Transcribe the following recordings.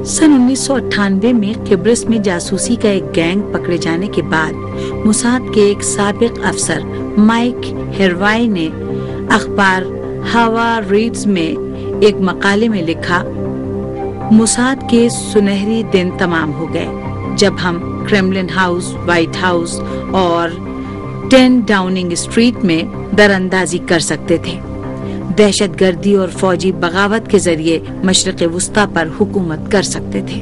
سن 1998 میں قبرص میں جاسوسی کا ایک گینگ پکڑے جانے کے بعد موساد کے ایک سابق افسر مائک ہیروائی نے اخبار ہوا ریڈز میں ایک مقالے میں لکھا، موساد کے سنہری دن تمام ہو گئے جب ہم کریملن ہاؤس، وائٹ ہاؤس اور 10 ڈاؤننگ اسٹریٹ میں دراندازی کر سکتے تھے۔ دہشت گردی اور فوجی بغاوت کے ذریعے مشرق وسطی پر حکومت کر سکتے تھے۔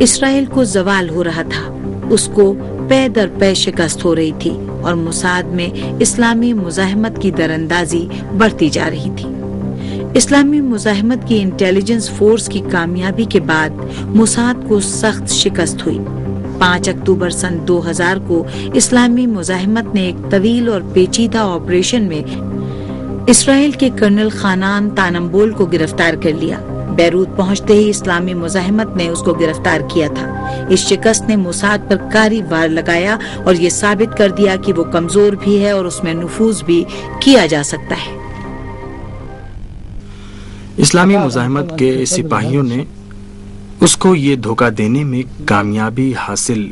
اسرائیل کو زوال ہو رہا تھا، اس کو پے در پے شکست ہو رہی تھی اور موساد میں اسلامی مزاحمت کی دراندازی بڑھتی جا رہی تھی۔ اسلامی مزاحمت کی انٹیلیجنس فورس کی کامیابی کے بعد موساد کو سخت شکست ہوئی۔ 5 اکتوبر سن 2000 کو اسلامی مزاحمت نے ایک طویل اور پیچیدہ آپریشن میں اسرائیل کے کرنل خانان تانمبول کو گرفتار کر لیا۔ بیروت پہنچتے ہی اسلامی مزاحمت نے اس کو گرفتار کیا تھا۔ اس شکست نے موساد پر کاری وار لگایا اور یہ ثابت کر دیا کہ وہ کمزور بھی ہے اور اس میں نفوذ بھی کیا جا سکتا ہے۔ اسلامی مزاحمت کے سپاہیوں نے اس کو یہ دھوکہ دینے میں کامیابی حاصل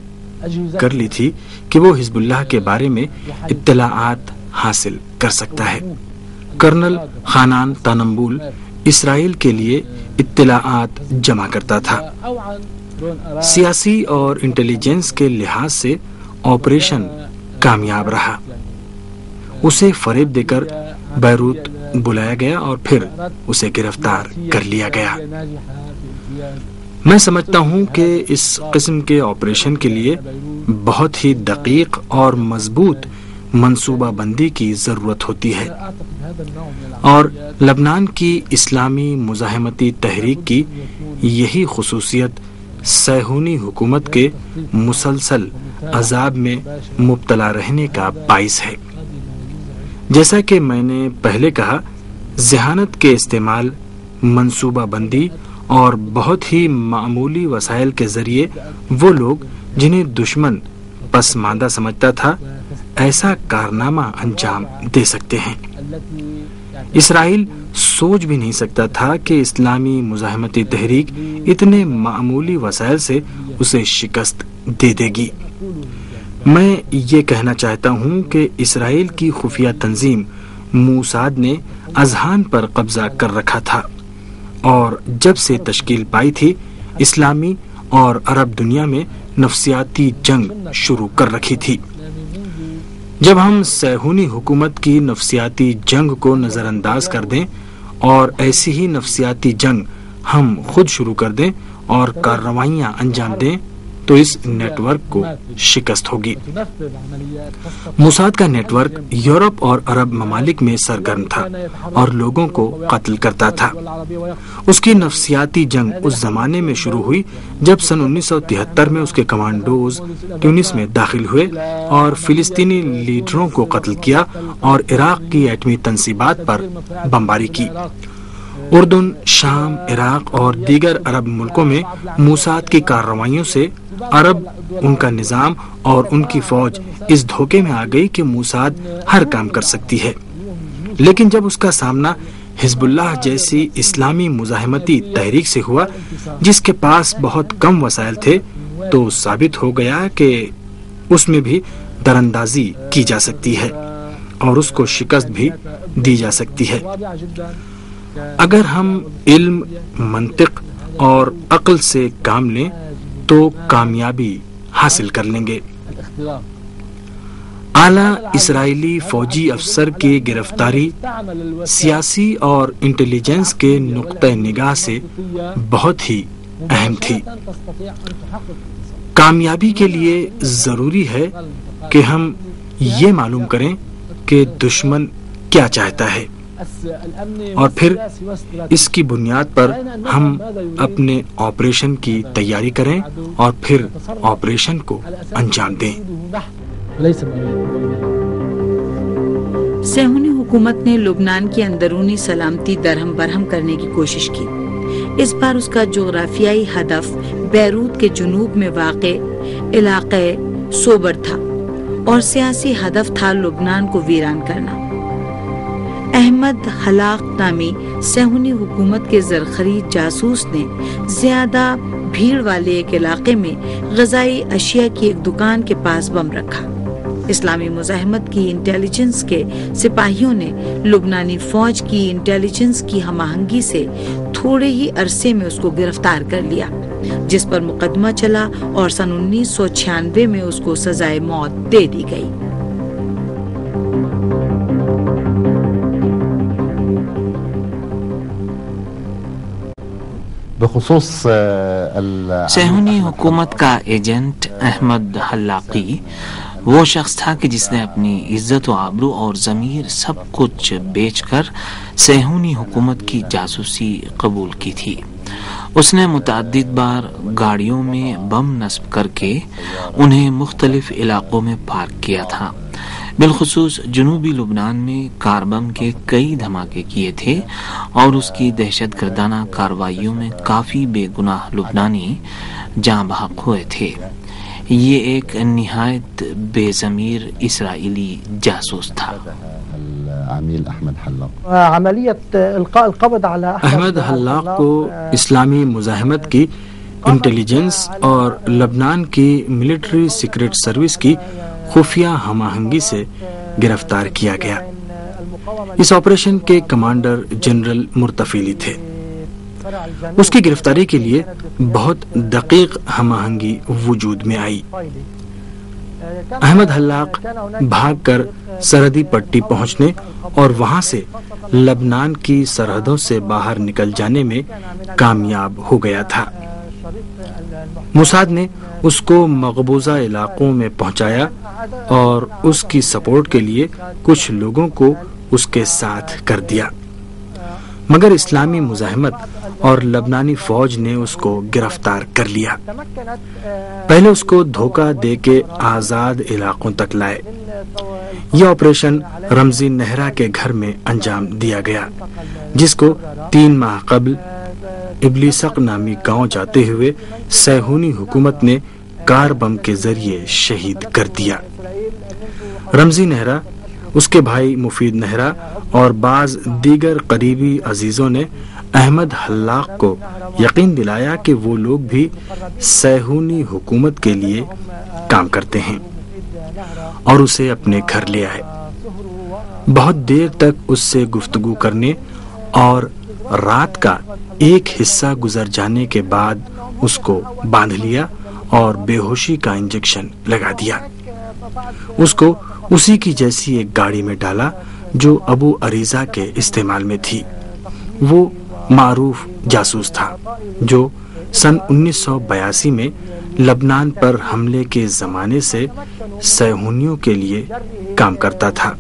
کر لی تھی کہ وہ حزب اللہ کے بارے میں اطلاعات حاصل کر سکتا ہے۔ کرنل خانان تانمبول اسرائیل کے لیے اطلاعات جمع کرتا تھا۔ سیاسی اور انٹیلیجنس کے لحاظ سے آپریشن کامیاب رہا۔ اسے فریب دے کر بیروت بلایا گیا اور پھر اسے گرفتار کر لیا گیا۔ میں سمجھتا ہوں کہ اس قسم کے آپریشن کے لیے بہت ہی دقیق اور مضبوط منصوبہ بندی کی ضرورت ہوتی ہے، اور لبنان کی اسلامی مزاحمتی تحریک کی یہی خصوصیت صہیونی حکومت کے مسلسل عذاب میں مبتلا رہنے کا باعث ہے۔ جیسا کہ میں نے پہلے کہا، ذہانت کے استعمال، منصوبہ بندی اور بہت ہی معمولی وسائل کے ذریعے وہ لوگ جنہیں دشمن پسماندہ سمجھتا تھا ایسا کارنامہ انجام دے سکتے ہیں۔ اسرائیل سوچ بھی نہیں سکتا تھا کہ اسلامی مزاحمتی تحریک اتنے معمولی وسائل سے اسے شکست دے دے گی۔ میں یہ کہنا چاہتا ہوں کہ اسرائیل کی خفیہ تنظیم موساد نے اذہان پر قبضہ کر رکھا تھا، اور جب سے تشکیل پائی تھی اسلامی اور عرب دنیا میں نفسیاتی جنگ شروع کر رکھی تھی۔ جب ہم صہیونی حکومت کی نفسیاتی جنگ کو نظر انداز کر دیں اور ایسی ہی نفسیاتی جنگ ہم خود شروع کر دیں اور کارروائیاں انجام دیں تو اس نیٹ ورک کو شکست ہوگی۔ موساد کا نیٹ ورک یورپ اور عرب ممالک میں سرگرم تھا اور لوگوں کو قتل کرتا تھا۔ اس کی نفسیاتی جنگ اس زمانے میں شروع ہوئی جب سن 1973 میں اس کے کمانڈوز تونس میں داخل ہوئے اور فلسطینی لیڈروں کو قتل کیا اور عراق کی ایٹمی تنصیبات پر بمباری کی۔ اردن، شام، عراق اور دیگر عرب ملکوں میں موساد کی کارروائیوں سے عرب، ان کا نظام اور ان کی فوج اس دھوکے میں آ گئی کہ موساد ہر کام کر سکتی ہے، لیکن جب اس کا سامنا حزب اللہ جیسی اسلامی مزاحمتی تحریک سے ہوا جس کے پاس بہت کم وسائل تھے تو ثابت ہو گیا کہ اس میں بھی دراندازی کی جا سکتی ہے اور اس کو شکست بھی دی جا سکتی ہے۔ اگر ہم علم، منطق اور عقل سے کام لیں تو کامیابی حاصل کر لیں گے۔ اعلیٰ اسرائیلی فوجی افسر کی گرفتاری سیاسی اور انٹیلیجنس کے نقطہ نگاہ سے بہت ہی اہم تھی۔ کامیابی کے لیے ضروری ہے کہ ہم یہ معلوم کریں کہ دشمن کیا چاہتا ہے، اور پھر اس کی بنیاد پر ہم اپنے آپریشن کی تیاری کریں اور پھر آپریشن کو انجام دیں۔ صہیونی حکومت نے لبنان کی اندرونی سلامتی درہم برہم کرنے کی کوشش کی۔ اس بار اس کا جغرافیائی ہدف بیروت کے جنوب میں واقع علاقہ صوبر تھا اور سیاسی ہدف تھا لبنان کو ویران کرنا۔ احمد حلاق نامی صہیونی حکومت کے زرخرید جاسوس نے زیادہ بھیڑ والے ایک علاقے میں غذائی اشیاء کی ایک دکان کے پاس بم رکھا۔ اسلامی مزاحمت کی انٹیلیجنس کے سپاہیوں نے لبنانی فوج کی انٹیلیجنس کی ہم آہنگی سے تھوڑے ہی عرصے میں اس کو گرفتار کر لیا، جس پر مقدمہ چلا اور سن 1996 میں اس کو سزائے موت دے دی گئی۔ بخصوص صہیونی حکومت کا ایجنٹ احمد حلاقی وہ شخص تھا کہ جس نے اپنی عزت و آبرو اور ضمیر سب کچھ بیچ کر صہیونی حکومت کی جاسوسی قبول کی تھی۔ اس نے متعدد بار گاڑیوں میں بم نصب کر کے انہیں مختلف علاقوں میں پارک کیا تھا۔ بالخصوص جنوبی لبنان میں کار بم کے کئی دھماکے کیے تھے اور اس کی دہشت گردانہ کارروائیوں میں کافی بے گناہ لبنانی جاں بحق ہوئے تھے۔ یہ ایک نہایت بے ضمیر اسرائیلی جاسوس تھا۔ احمد حلاق کو اسلامی مزاحمت کی انٹیلیجنس اور لبنان کی ملٹری سیکرٹ سروس کی خفیہ ہم آہنگی سے گرفتار کیا گیا۔ اس آپریشن کے کمانڈر جنرل مرتفیلی تھے۔ اس کی گرفتاری کے لیے بہت دقیق ہم آہنگی وجود میں آئی۔ احمد حلاق بھاگ کر سرحدی پٹی پہنچنے اور وہاں سے لبنان کی سرحدوں سے باہر نکل جانے میں کامیاب ہو گیا تھا۔ موساد نے اس کو مقبوضہ علاقوں میں پہنچایا اور اس کی سپورٹ کے لیے کچھ لوگوں کو اس کے ساتھ کر دیا، مگر اسلامی مزاحمت اور لبنانی فوج نے اس کو گرفتار کر لیا۔ پہلے اس کو دھوکہ دے کے آزاد علاقوں تک لائے۔ یہ آپریشن رمزی نہرا کے گھر میں انجام دیا گیا، جس کو 3 ماہ قبل ابلیسق نامی گاؤں جاتے ہوئے صہیونی حکومت نے کار بم کے ذریعے شہید کر دیا۔ رمزی نہرا، اس کے بھائی مفید نہرا اور بعض دیگر قریبی عزیزوں نے احمد حلاق کو یقین دلایا کہ وہ لوگ بھی صہیونی حکومت کے لیے کام کرتے ہیں اور اسے اپنے گھر لے آئے۔ بہت دیر تک اس سے گفتگو کرنے اور رات کا ایک حصہ گزر جانے کے بعد اس کو باندھ لیا اور بے ہوشی کا انجیکشن لگا دیا۔ اس کو اسی کی جیسی ایک گاڑی میں ڈالا جو ابو عریضہ کے استعمال میں تھی۔ وہ معروف جاسوس تھا جو سن 1982 میں لبنان پر حملے کے زمانے سے صہیونیوں کے لیے کام کرتا تھا۔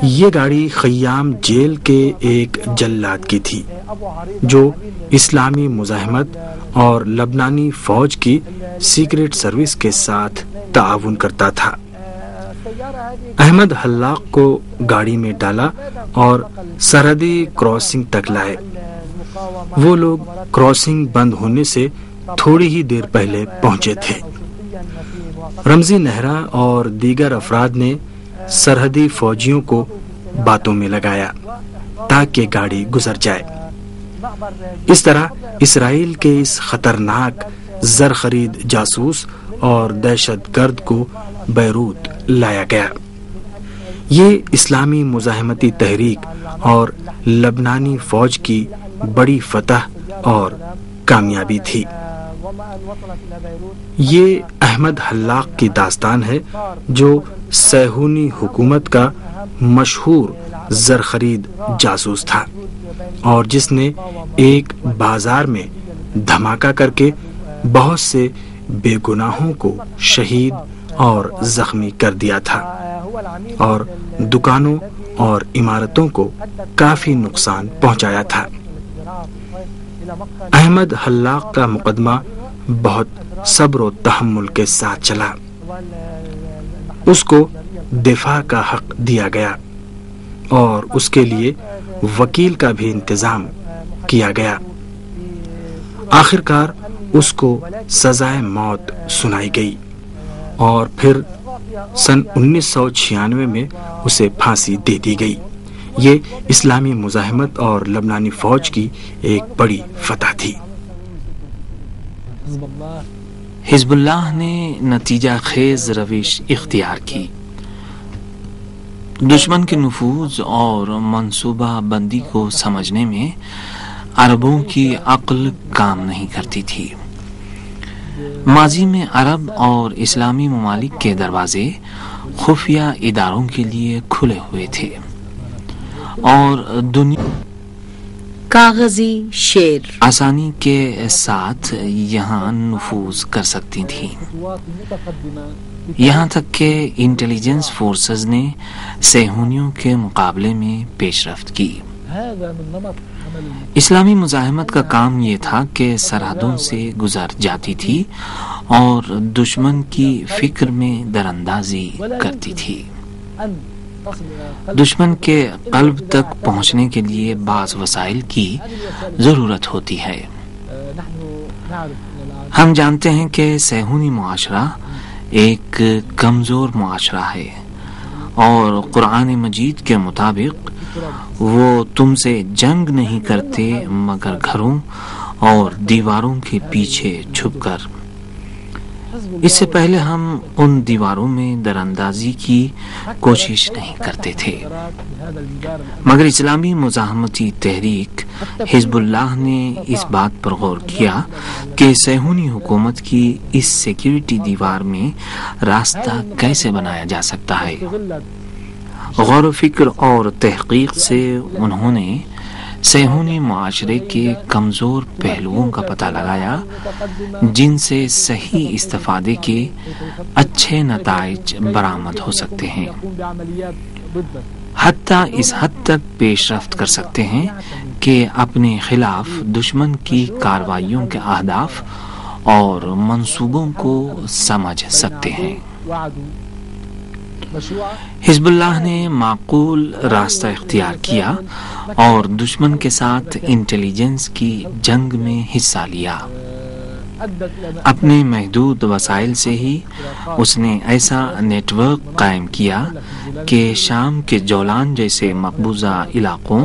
یہ گاڑی خیام جیل کے ایک جلاد کی تھی جو اسلامی مزاحمت اور لبنانی فوج کی سیکریٹ سروس کے ساتھ تعاون کرتا تھا۔ احمد حلاق کو گاڑی میں ڈالا اور سرحدی کراسنگ تک لائے۔ وہ لوگ کراسنگ بند ہونے سے تھوڑی ہی دیر پہلے پہنچے تھے۔ رمزی نہرا اور دیگر افراد نے سرحدی فوجیوں کو باتوں میں لگایا تاکہ گاڑی گزر جائے۔ اس طرح اسرائیل کے اس خطرناک زرخرید جاسوس اور دہشت گرد کو بیروت لایا گیا۔ یہ اسلامی مزاحمتی تحریک اور لبنانی فوج کی بڑی فتح اور کامیابی تھی۔ یہ احمد حلاق کی داستان ہے جو صہیونی حکومت کا مشہور زرخرید جاسوس تھا اور جس نے ایک بازار میں دھماکہ کر کے بہت سے بے گناہوں کو شہید اور زخمی کر دیا تھا اور دکانوں اور عمارتوں کو کافی نقصان پہنچایا تھا۔ احمد حلاق کا مقدمہ بہت صبر و تحمل کے ساتھ چلا۔ اس کو دفاع کا حق دیا گیا اور اس کے لیے وکیل کا بھی انتظام کیا گیا۔ آخرکار اس کو سزائے موت سنائی گئی اور پھر سن 1996 میں اسے پھانسی دے دی گئی۔ یہ اسلامی مزاحمت اور لبنانی فوج کی ایک بڑی فتح تھی۔ حزب اللہ نے نتیجہ خیز روش اختیار کی۔ دشمن کے نفوذ اور منصوبہ بندی کو سمجھنے میں عربوں کی عقل کام نہیں کرتی تھی۔ ماضی میں عرب اور اسلامی ممالک کے دروازے خفیہ اداروں کے لیے کھلے ہوئے تھے اور دنیا کاغذی شعر آسانی کے ساتھ یہاں نفوذ کر سکتی تھیں، یہاں تک کہ انٹیلیجنس فورسز نے صہیونیوں کے مقابلے میں پیش رفت کی۔ اسلامی مزاحمت کا کام یہ تھا کہ سرحدوں سے گزر جاتی تھی اور دشمن کی فکر میں دراندازی کرتی تھی۔ دشمن کے قلب تک پہنچنے کے لیے بعض وسائل کی ضرورت ہوتی ہے۔ ہم جانتے ہیں کہ صہیونی معاشرہ ایک کمزور معاشرہ ہے اور قرآن مجید کے مطابق وہ تم سے جنگ نہیں کرتے مگر گھروں اور دیواروں کے پیچھے چھپ کر۔ اس سے پہلے ہم ان دیواروں میں دراندازی کی کوشش نہیں کرتے تھے، مگر اسلامی مزاحمتی تحریک حزب اللہ نے اس بات پر غور کیا کہ صہیونی حکومت کی اس سیکیورٹی دیوار میں راستہ کیسے بنایا جا سکتا ہے۔ غور و فکر اور تحقیق سے انہوں نے صہیونی معاشرے کے کمزور پہلوؤں کا پتہ لگایا جن سے صحیح استفادے کے اچھے نتائج برآمد ہو سکتے ہیں، حتیٰ اس حد تک پیش رفت کر سکتے ہیں کہ اپنے خلاف دشمن کی کارروائیوں کے اہداف اور منصوبوں کو سمجھ سکتے ہیں۔ حزب اللہ نے معقول راستہ اختیار کیا اور دشمن کے ساتھ انٹیلیجنس کی جنگ میں حصہ لیا۔ اپنے محدود وسائل سے ہی اس نے ایسا نیٹ ورک قائم کیا کہ شام کے جولان جیسے مقبوضہ علاقوں،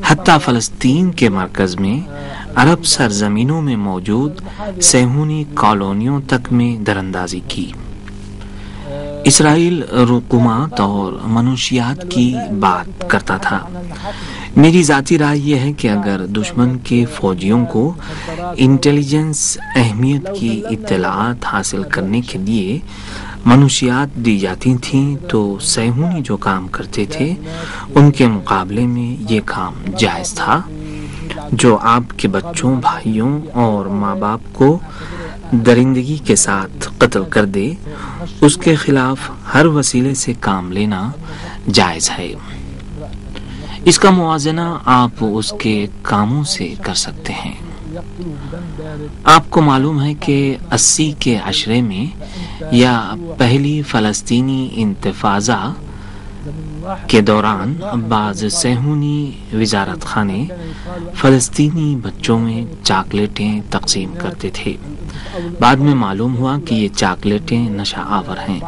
حتیٰ فلسطین کے مرکز میں، عرب سرزمینوں میں موجود صہیونی کالونیوں تک میں دراندازی کی۔ اسرائیل رقومات اور منشیات کی بات کرتا تھا۔ میری ذاتی رائے یہ ہے کہ اگر دشمن کے فوجیوں کو انٹیلیجنس اہمیت کی اطلاعات حاصل کرنے کے لیے منشیات دی جاتی تھیں تو صہیونی جو کام کرتے تھے ان کے مقابلے میں یہ کام جائز تھا۔ جو آپ کے بچوں، بھائیوں اور ماں باپ کو درندگی کے ساتھ قتل کر دے، اس کے خلاف ہر وسیلے سے کام لینا جائز ہے۔ اس کا موازنہ آپ اس کے کاموں سے کر سکتے ہیں۔ آپ کو معلوم ہے کہ 80 کے عشرے میں یا پہلی فلسطینی انتفاضہ کے دوران بعض صہیونی وزارت خانے فلسطینی بچوں میں چاکلیٹیں تقسیم کرتے تھے۔ بعد میں معلوم ہوا کہ یہ چاکلیٹیں نشہ آور ہیں۔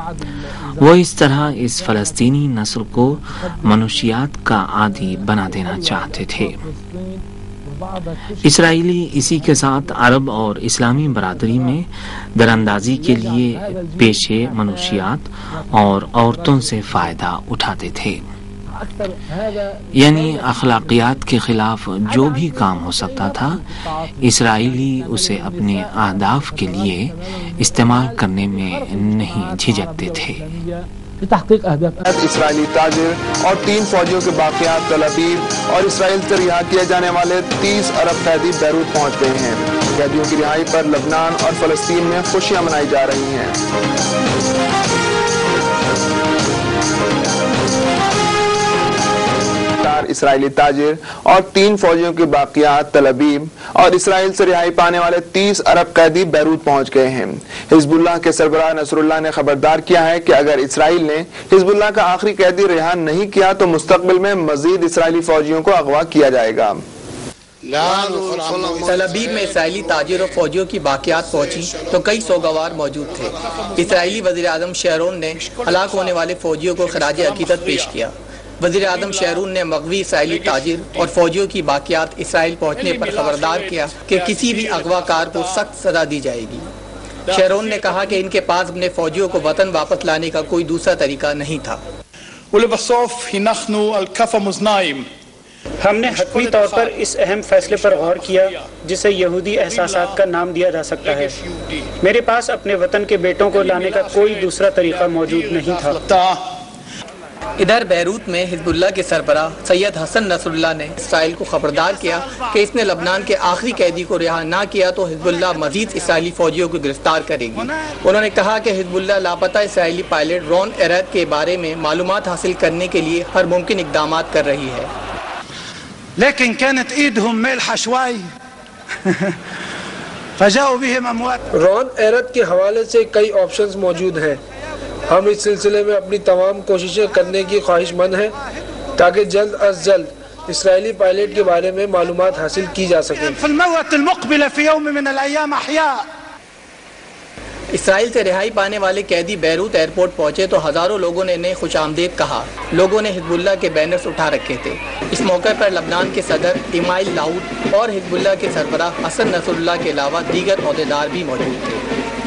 وہ اس طرح اس فلسطینی نسل کو منشیات کا عادی بنا دینا چاہتے تھے۔ اسرائیلی اسی کے ساتھ عرب اور اسلامی برادری میں دراندازی کے لیے پیشے منشیات اور عورتوں سے فائدہ اٹھاتے تھے، یعنی اخلاقیات کے خلاف جو بھی کام ہو سکتا تھا اسرائیلی اسے اپنے اہداف کے لیے استعمال کرنے میں نہیں جھجکتے تھے۔ تحقیق اہداف اسرائیلی تاجر اور 3 فوجیوں کے باقیات تل ابیب اور اسرائیل سے رہا کیے جانے والے 30 عرب قیدی بیروت پہنچ گئے ہیں۔ قیدیوں کی رہائی پر لبنان اور فلسطین میں خوشیاں منائی جا رہی ہیں۔ اسرائیلی تاجر اور 3 فوجیوں کے باقیات تل ابیب اور اسرائیل سے رہائی پانے والے 30 عرب قیدی بیروت پہنچ گئے ہیں۔ حزب اللہ کے سربراہ نصر اللہ نے خبردار کیا ہے کہ اگر اسرائیل نے حزب اللہ کا آخری قیدی رہا نہیں کیا تو مستقبل میں مزید اسرائیلی فوجیوں کو اغوا کیا جائے گا۔ تل ابیب میں اسرائیلی تاجر اور فوجیوں کی باقیات پہنچی تو کئی سوگوار موجود تھے۔ اسرائیلی وزیر اعظم شیرون نے ہلاک ہونے والے فوجیوں کو خراج عقیدت پیش کیا۔ وزیر اعظم شیرون نے مغوی اسرائیلی تاجر اور فوجیوں کی باقیات اسرائیل پہنچنے پر خبردار کیا کہ کسی بھی اغوا کار کو سخت سزا دی جائے گی۔ شیرون نے کہا کہ ان کے پاس اپنے فوجیوں کو وطن واپس لانے کا کوئی دوسرا طریقہ نہیں تھا۔ ہم نے حتمی طور پر اس اہم فیصلے پر غور کیا جسے یہودی احساسات کا نام دیا جا سکتا ہے۔ میرے پاس اپنے وطن کے بیٹوں کو لانے کا کوئی دوسرا طریقہ موجود نہیں تھا۔ ادھر بیروت میں حزب اللہ کے سربراہ سید حسن نصر اللہ نے اسرائیل کو خبردار کیا کہ اس نے لبنان کے آخری قیدی کو رہا نہ کیا تو حزب اللہ مزید اسرائیلی فوجیوں کو گرفتار کرے گی۔ انہوں نے کہا کہ حزب اللہ لاپتہ اسرائیلی پائلٹ رون ایرد کے بارے میں معلومات حاصل کرنے کے لیے ہر ممکن اقدامات کر رہی ہے۔ لیکن كانت ايدهم ملحة شوي فجاءوا بهم اموات۔ رون ایرد کے حوالے سے کئی آپشنز موجود ہیں۔ ہم اس سلسلے میں اپنی تمام کوششیں کرنے کی خواہش مند ہیں تاکہ جلد از جلد اسرائیلی پائلٹ کے بارے میں معلومات حاصل کی جا سکیں۔ في الموت المقبلة في يوم من الأيام أحياء۔ اسرائیل سے رہائی پانے والے قیدی بیروت ایئرپورٹ پہنچے تو ہزاروں لوگوں نے انہیں خوش آمدید کہا۔ لوگوں نے حزب اللہ کے بینرز اٹھا رکھے تھے۔ اس موقع پر لبنان کے صدر ایمائل لاؤڈ اور حزب اللہ کے سربراہ حسن نصر اللہ کے علاوہ دیگر عہدیدار بھی موجود تھے۔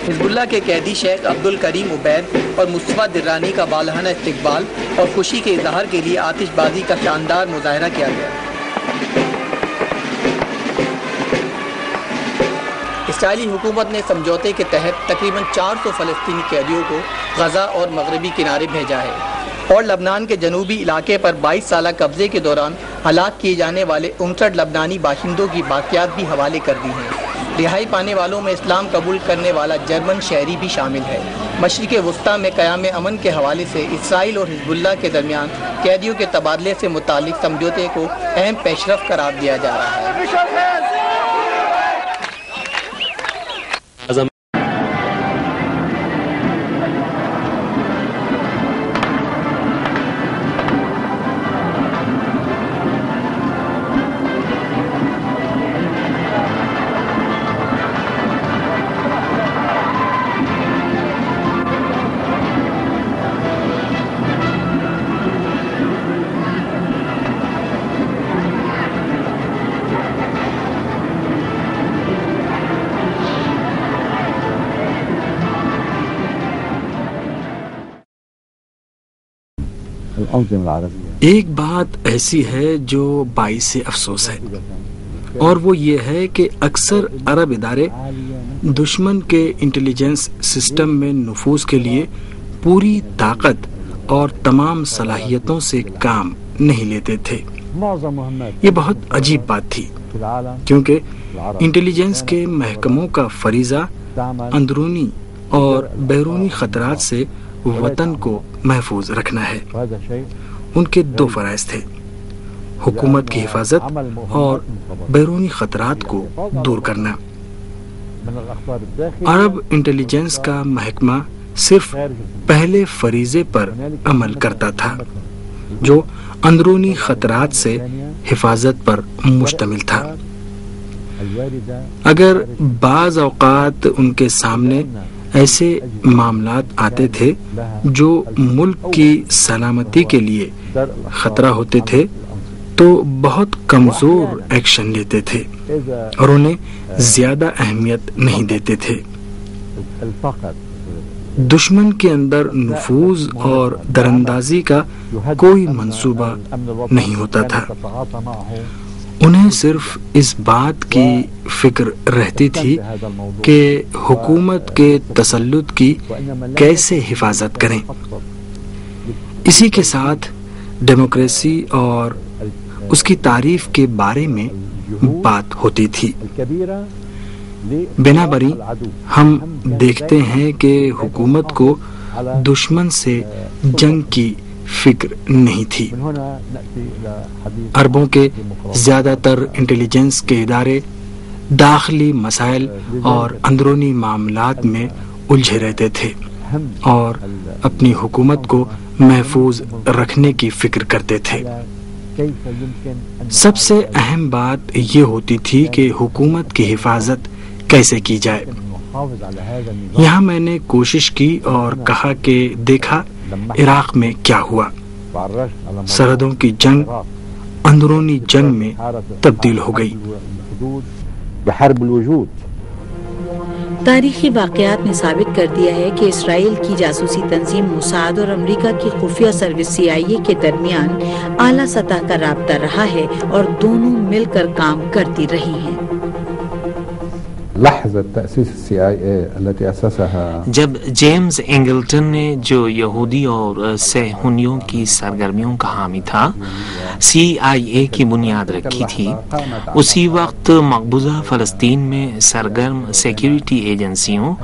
حزب اللہ کے قیدی شیخ عبد الکریم عبید اور مصطفیٰ درانی کا بالہانہ استقبال اور خوشی کے اظہار کے لیے آتش بازی کا شاندار مظاہرہ کیا گیا۔ اسرائیلی حکومت نے سمجھوتے کے تحت تقریباً 400 فلسطینی قیدیوں کو غزہ اور مغربی کنارے بھیجا ہے اور لبنان کے جنوبی علاقے پر 22 سالہ قبضے کے دوران ہلاک کیے جانے والے 59 لبنانی باشندوں کی باقیات بھی حوالے کر دی ہیں۔ رہائی پانے والوں میں اسلام قبول کرنے والا جرمن شہری بھی شامل ہے۔ مشرق وسطیٰ میں قیام امن کے حوالے سے اسرائیل اور حزب اللہ کے درمیان قیدیوں کے تبادلے سے متعلق سمجھوتے کو اہم پیشرفت قرار دیا جا رہا ہے۔ ایک بات ایسی ہے جو باعث افسوس ہے اور وہ یہ ہے کہ اکثر عرب ادارے دشمن کے انٹیلیجنس سسٹم میں نفوذ کے لیے پوری طاقت اور تمام صلاحیتوں سے کام نہیں لیتے تھے۔ یہ بہت عجیب بات تھی کیونکہ انٹیلیجنس کے محکموں کا فریضہ اندرونی اور بیرونی خطرات سے وطن کو محفوظ رکھنا ہے۔ ان کے دو فرائض تھے، حکومت کی حفاظت اور بیرونی خطرات کو دور کرنا۔ عرب انٹیلیجنس کا محکمہ صرف پہلے فریضے پر عمل کرتا تھا جو اندرونی خطرات سے حفاظت پر مشتمل تھا۔ اگر بعض اوقات ان کے سامنے ایسے معاملات آتے تھے جو ملک کی سلامتی کے لیے خطرہ ہوتے تھے تو بہت کمزور ایکشن لیتے تھے اور انہیں زیادہ اہمیت نہیں دیتے تھے۔ دشمن کے اندر نفوذ اور دراندازی کا کوئی منصوبہ نہیں ہوتا تھا۔ انہیں صرف اس بات کی فکر رہتی تھی کہ حکومت کے تسلط کی کیسے حفاظت کریں۔ اسی کے ساتھ ڈیموکریسی اور اس کی تعریف کے بارے میں بات ہوتی تھی۔ بنابراً ہم دیکھتے ہیں کہ حکومت کو دشمن سے جنگ کی فکر نہیں تھی۔ عربوں کے زیادہ تر انٹیلیجنس کے ادارے داخلی مسائل اور اندرونی معاملات میں الجھے رہتے تھے اور اپنی حکومت کو محفوظ رکھنے کی فکر کرتے تھے۔ سب سے اہم بات یہ ہوتی تھی کہ حکومت کی حفاظت کیسے کی جائے. یہاں میں نے کوشش کی اور کہا کہ دیکھا عراق میں کیا ہوا. سرحدوں کی جنگ اندرونی جنگ میں تبدیل ہو گئی. تاریخی واقعات نے ثابت کر دیا ہے کہ اسرائیل کی جاسوسی تنظیم موساد اور امریکہ کی خفیہ سروس CIA کے درمیان اعلیٰ سطح کا رابطہ رہا ہے اور دونوں مل کر کام کرتی رہی ہیں. جب جیمز انگلٹن نے جو یہودی اور صہیونیوں کی سرگرمیوں کا حامی تھا CIA کی بنیاد رکھی تھی، اسی وقت مقبوضہ فلسطین میں سرگرم سیکیورٹی ایجنسیوں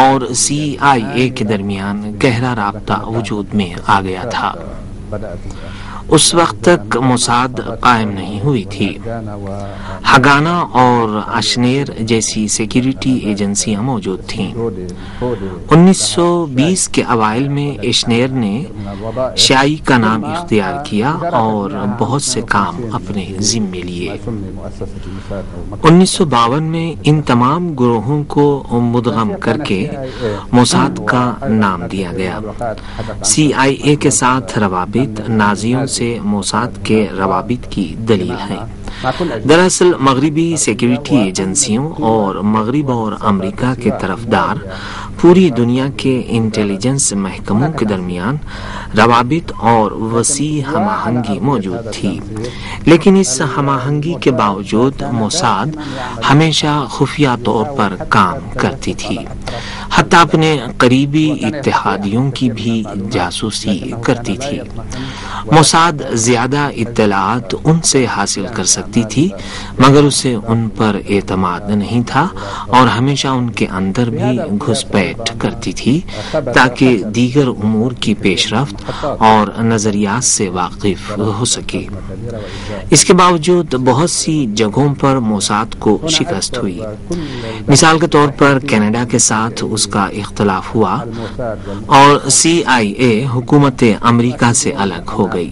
اور CIA کے درمیان گہرا رابطہ وجود میں آ گیا تھا. اس وقت تک موساد قائم نہیں ہوئی تھی. ہگانا اور اشنیر جیسی سیکیورٹی ایجنسیاں موجود تھیں. 1920 کے اوائل میں اشنیر نے شائی کا نام اختیار کیا اور بہت سے کام اپنے ذمے لیے. 1952 میں ان تمام گروہوں کو مدغم کر کے موساد کا نام دیا گیا. CIA کے ساتھ روابط نازیوں سے موساد کے روابط کی دلیل ہے. دراصل مغربی سیکیورٹی ایجنسیوں اور مغرب اور امریکہ کے طرفدار پوری دنیا کے انٹیلیجنس محکموں کے درمیان روابط اور وسیع ہم آہنگی موجود تھی. لیکن اس ہم آہنگی کے باوجود موساد ہمیشہ خفیہ طور پر کام کرتی تھی. حتیٰ اپنے قریبی اتحادیوں کی بھی جاسوسی کرتی تھی. موساد زیادہ اطلاعات ان سے حاصل کر سکتی تھی مگر اسے ان پر اعتماد نہیں تھا اور ہمیشہ ان کے اندر بھی گھسپیٹ کرتی تھی تاکہ دیگر امور کی پیش رفت اور نظریات سے واقف ہو سکے. اس کے باوجود بہت سی جگہوں پر موساد کو شکست ہوئی. مثال کے طور پر کینیڈا کے ساتھ اس کا اختلاف ہوا اور CIA حکومت امریکہ سے الگ ہو گئی.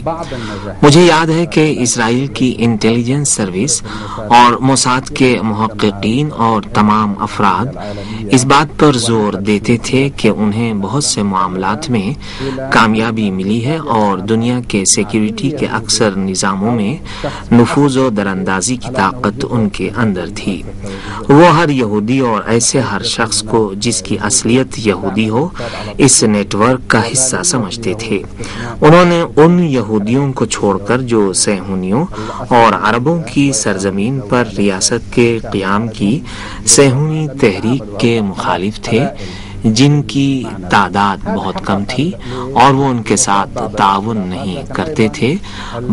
مجھے یاد ہے کہ اسرائیل کی انٹیلیجنس سروس اور موساد کے محققین اور تمام افراد اس بات پر زور دیتے تھے کہ انہیں بہت سے معاملات میں کامیابی ملی ہے اور دنیا کے سیکیورٹی کے اکثر نظاموں میں نفوذ و دراندازی کی طاقت ان کے اندر تھی. وہ ہر یہودی اور ایسے ہر شخص کو جس کی اصلیت یہودی ہو اس نیٹ ورک کا حصہ سمجھتے تھے. انہوں نے ان یہودیوں کو چھوڑ کر جو صہیونیوں اور عربوں کی سرزمین پر ریاست کے قیام کی صہیونی تحریک کے مخالف تھے جن کی تعداد بہت کم تھی اور وہ ان کے ساتھ تعاون نہیں کرتے تھے،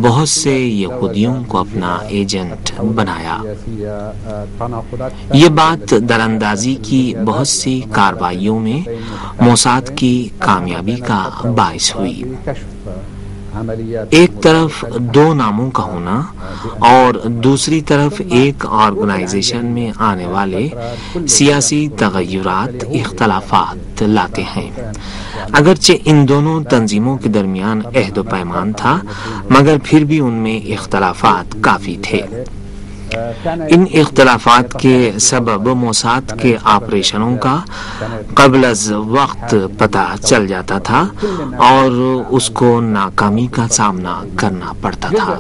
بہت سے یہودیوں کو اپنا ایجنٹ بنایا. یہ بات دراندازی کی بہت سی کارروائیوں میں موساد کی کامیابی کا باعث ہوئی. ایک طرف دو ناموں کا ہونا اور دوسری طرف ایک آرگنائزیشن میں آنے والے سیاسی تغیرات اختلافات لاتے ہیں. اگرچہ ان دونوں تنظیموں کے درمیان عہد و پیمان تھا مگر پھر بھی ان میں اختلافات کافی تھے. ان اختلافات کے سبب موساد کے آپریشنوں کا قبل از وقت پتہ چل جاتا تھا اور اس کو ناکامی کا سامنا کرنا پڑتا تھا.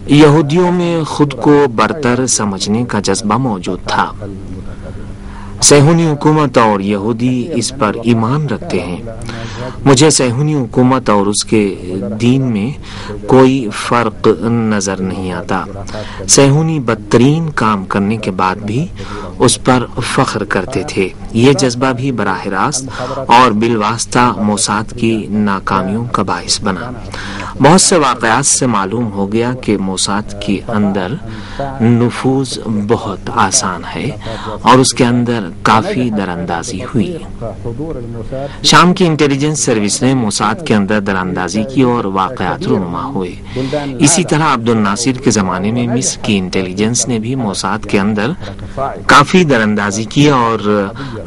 یہودیوں میں خود کو برتر سمجھنے کا جذبہ موجود تھا. صہیونی حکومت اور یہودی اس پر ایمان رکھتے ہیں. مجھے صہیونی حکومت اور اس کے دین میں کوئی فرق نظر نہیں آتا. صہیونی بدترین کام کرنے کے بعد بھی اس پر فخر کرتے تھے. یہ جذبہ بھی براہ راست اور بالواسطہ موساد کی ناکامیوں کا باعث بنا. بہت سے واقعات سے معلوم ہو گیا کہ موساد کے اندر نفوذ بہت آسان ہے اور اس کے اندر کافی دراندازی ہوئی. شام کی انٹیلیجنس سروس نے موساد کے اندر دراندازی کی اور واقعات رونما ہوئے. اسی طرح عبد الناصر کے زمانے میں مصر کی انٹیلیجنس نے بھی موساد کے اندر کافی دراندازی کی اور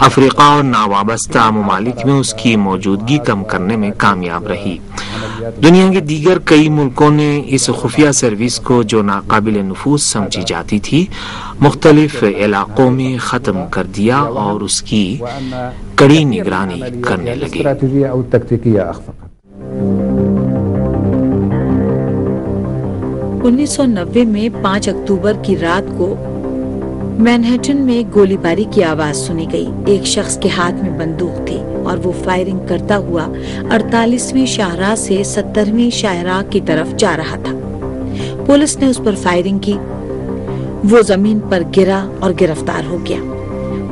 افریقہ اور ناوابستہ ممالک میں اس کی موجودگی کم کرنے میں کامیاب رہی۔ دنیا کے دیگر کئی ملکوں نے اس خفیہ سروس کو، جو ناقابل نفوذ سمجھی جاتی تھی، مختلف علاقوں میں ختم کر دیا اور اس کی کڑی نگرانی کرنے لگے۔ 1990 میں 5 اکتوبر کی رات کو مینہٹن میں گولی باری کی آواز سنی گئی۔ ایک شخص کے ہاتھ میں بندوق تھی اور وہ فائرنگ کرتا ہوا 48ویں شاہراہ سے 70ویں شاہراہ کی طرف جا رہا تھا۔ پولیس نے اس پر فائرنگ کی، وہ زمین پر گرا اور گرفتار ہو گیا۔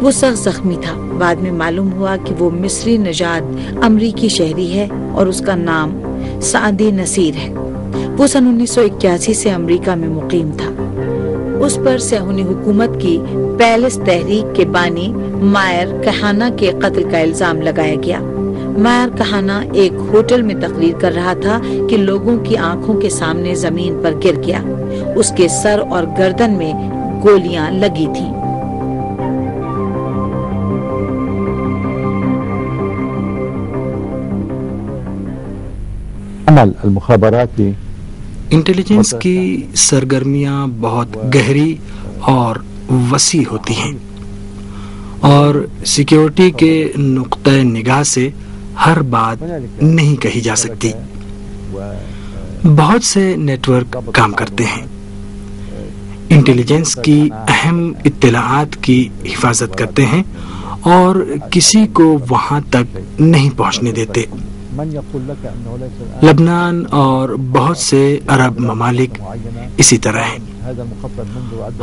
وہ سخت زخمی تھا۔ بعد میں معلوم ہوا کہ وہ مصری نژاد امریکی شہری ہے اور اس کا نام سعدی نصیر ہے۔ وہ سن 1981 سے امریکہ میں مقیم تھا۔ اس پر صہیونی حکومت کی پیلس تحریک کے بانی مائر کہانہ کے قتل کا الزام لگایا گیا۔ مائر کہانہ ایک ہوٹل میں تقریر کر رہا تھا کہ لوگوں کی آنکھوں کے سامنے زمین پر گر گیا۔ اس کے سر اور گردن میں گولیاں لگی تھیں۔ المخابراتی انٹیلیجنس کی سرگرمیاں بہت گہری اور وسیع ہوتی ہیں اور سیکیورٹی کے نقطہ نگاہ سے ہر بات نہیں کہی جا سکتی۔ بہت سے نیٹ ورک کام کرتے ہیں۔ انٹیلیجنس کی اہم اطلاعات کی حفاظت کرتے ہیں اور کسی کو وہاں تک نہیں پہنچنے دیتے۔ لبنان اور بہت سے عرب ممالک اسی طرح ہیں۔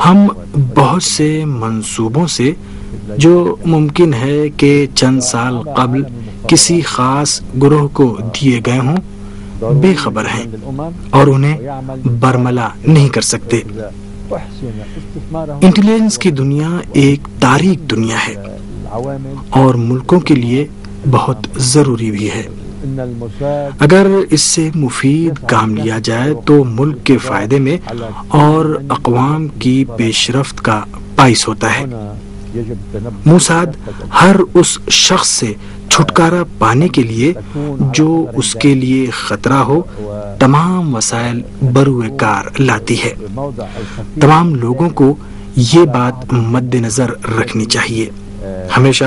ہم بہت سے منصوبوں سے جو ممکن ہے کہ چند سال قبل کسی خاص گروہ کو دیے گئے ہوں بے خبر ہیں اور انہیں برملا نہیں کر سکتے۔ انٹیلیجنس کی دنیا ایک تاریک دنیا ہے اور ملکوں کے لیے بہت ضروری بھی ہے۔ اگر اس سے مفید کام لیا جائے تو ملک کے فائدے میں اور اقوام کی پیش رفت کا باعث ہوتا ہے۔ موساد ہر اس شخص سے چھٹکارا پانے کے لیے جو اس کے لیے خطرہ ہو تمام وسائل بروئے کار لاتی ہے۔ تمام لوگوں کو یہ بات مد نظر رکھنی چاہیے، ہمیشہ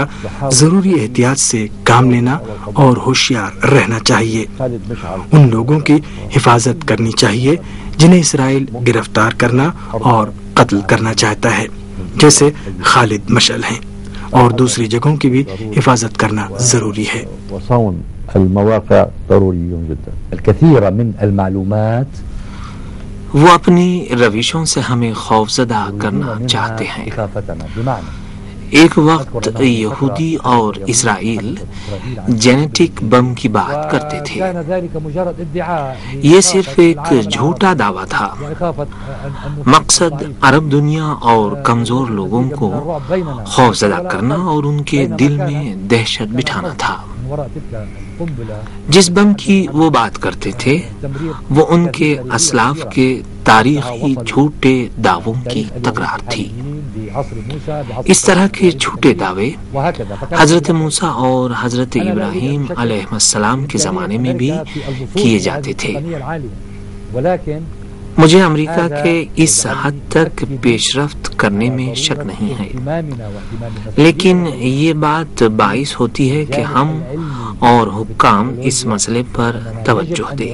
ضروری احتیاط سے کام لینا اور ہوشیار رہنا چاہیے۔ ان لوگوں کی حفاظت کرنی چاہیے جنہیں اسرائیل گرفتار کرنا اور قتل کرنا چاہتا ہے، جیسے خالد مشعل ہیں، اور دوسری جگہوں کی بھی حفاظت کرنا ضروری ہے۔ المواقع ضروری جدا۔ الكثير من المعلومات وہ اپنی روشوں سے ہمیں خوفزدہ کرنا چاہتے ہیں۔ ایک وقت یہودی اور اسرائیل جینیٹک بم کی بات کرتے تھے۔ یہ صرف ایک جھوٹا دعویٰ تھا۔ مقصد عرب دنیا اور کمزور لوگوں کو خوفزدہ کرنا اور ان کے دل میں دہشت بٹھانا تھا۔ جس بم کی وہ بات کرتے تھے وہ ان کے اسلاف کے تاریخی جھوٹے دعووں کی تکرار تھی۔ اس طرح کے جھوٹے دعوے حضرت موسیٰ اور حضرت ابراہیم علیہ السلام کے زمانے میں بھی کیے جاتے تھے۔ مجھے امریکہ کے اس حد تک پیش رفت کرنے میں شک نہیں ہے، لیکن یہ بات باعث ہوتی ہے کہ ہم اور حکام اس مسئلے پر توجہ دیں۔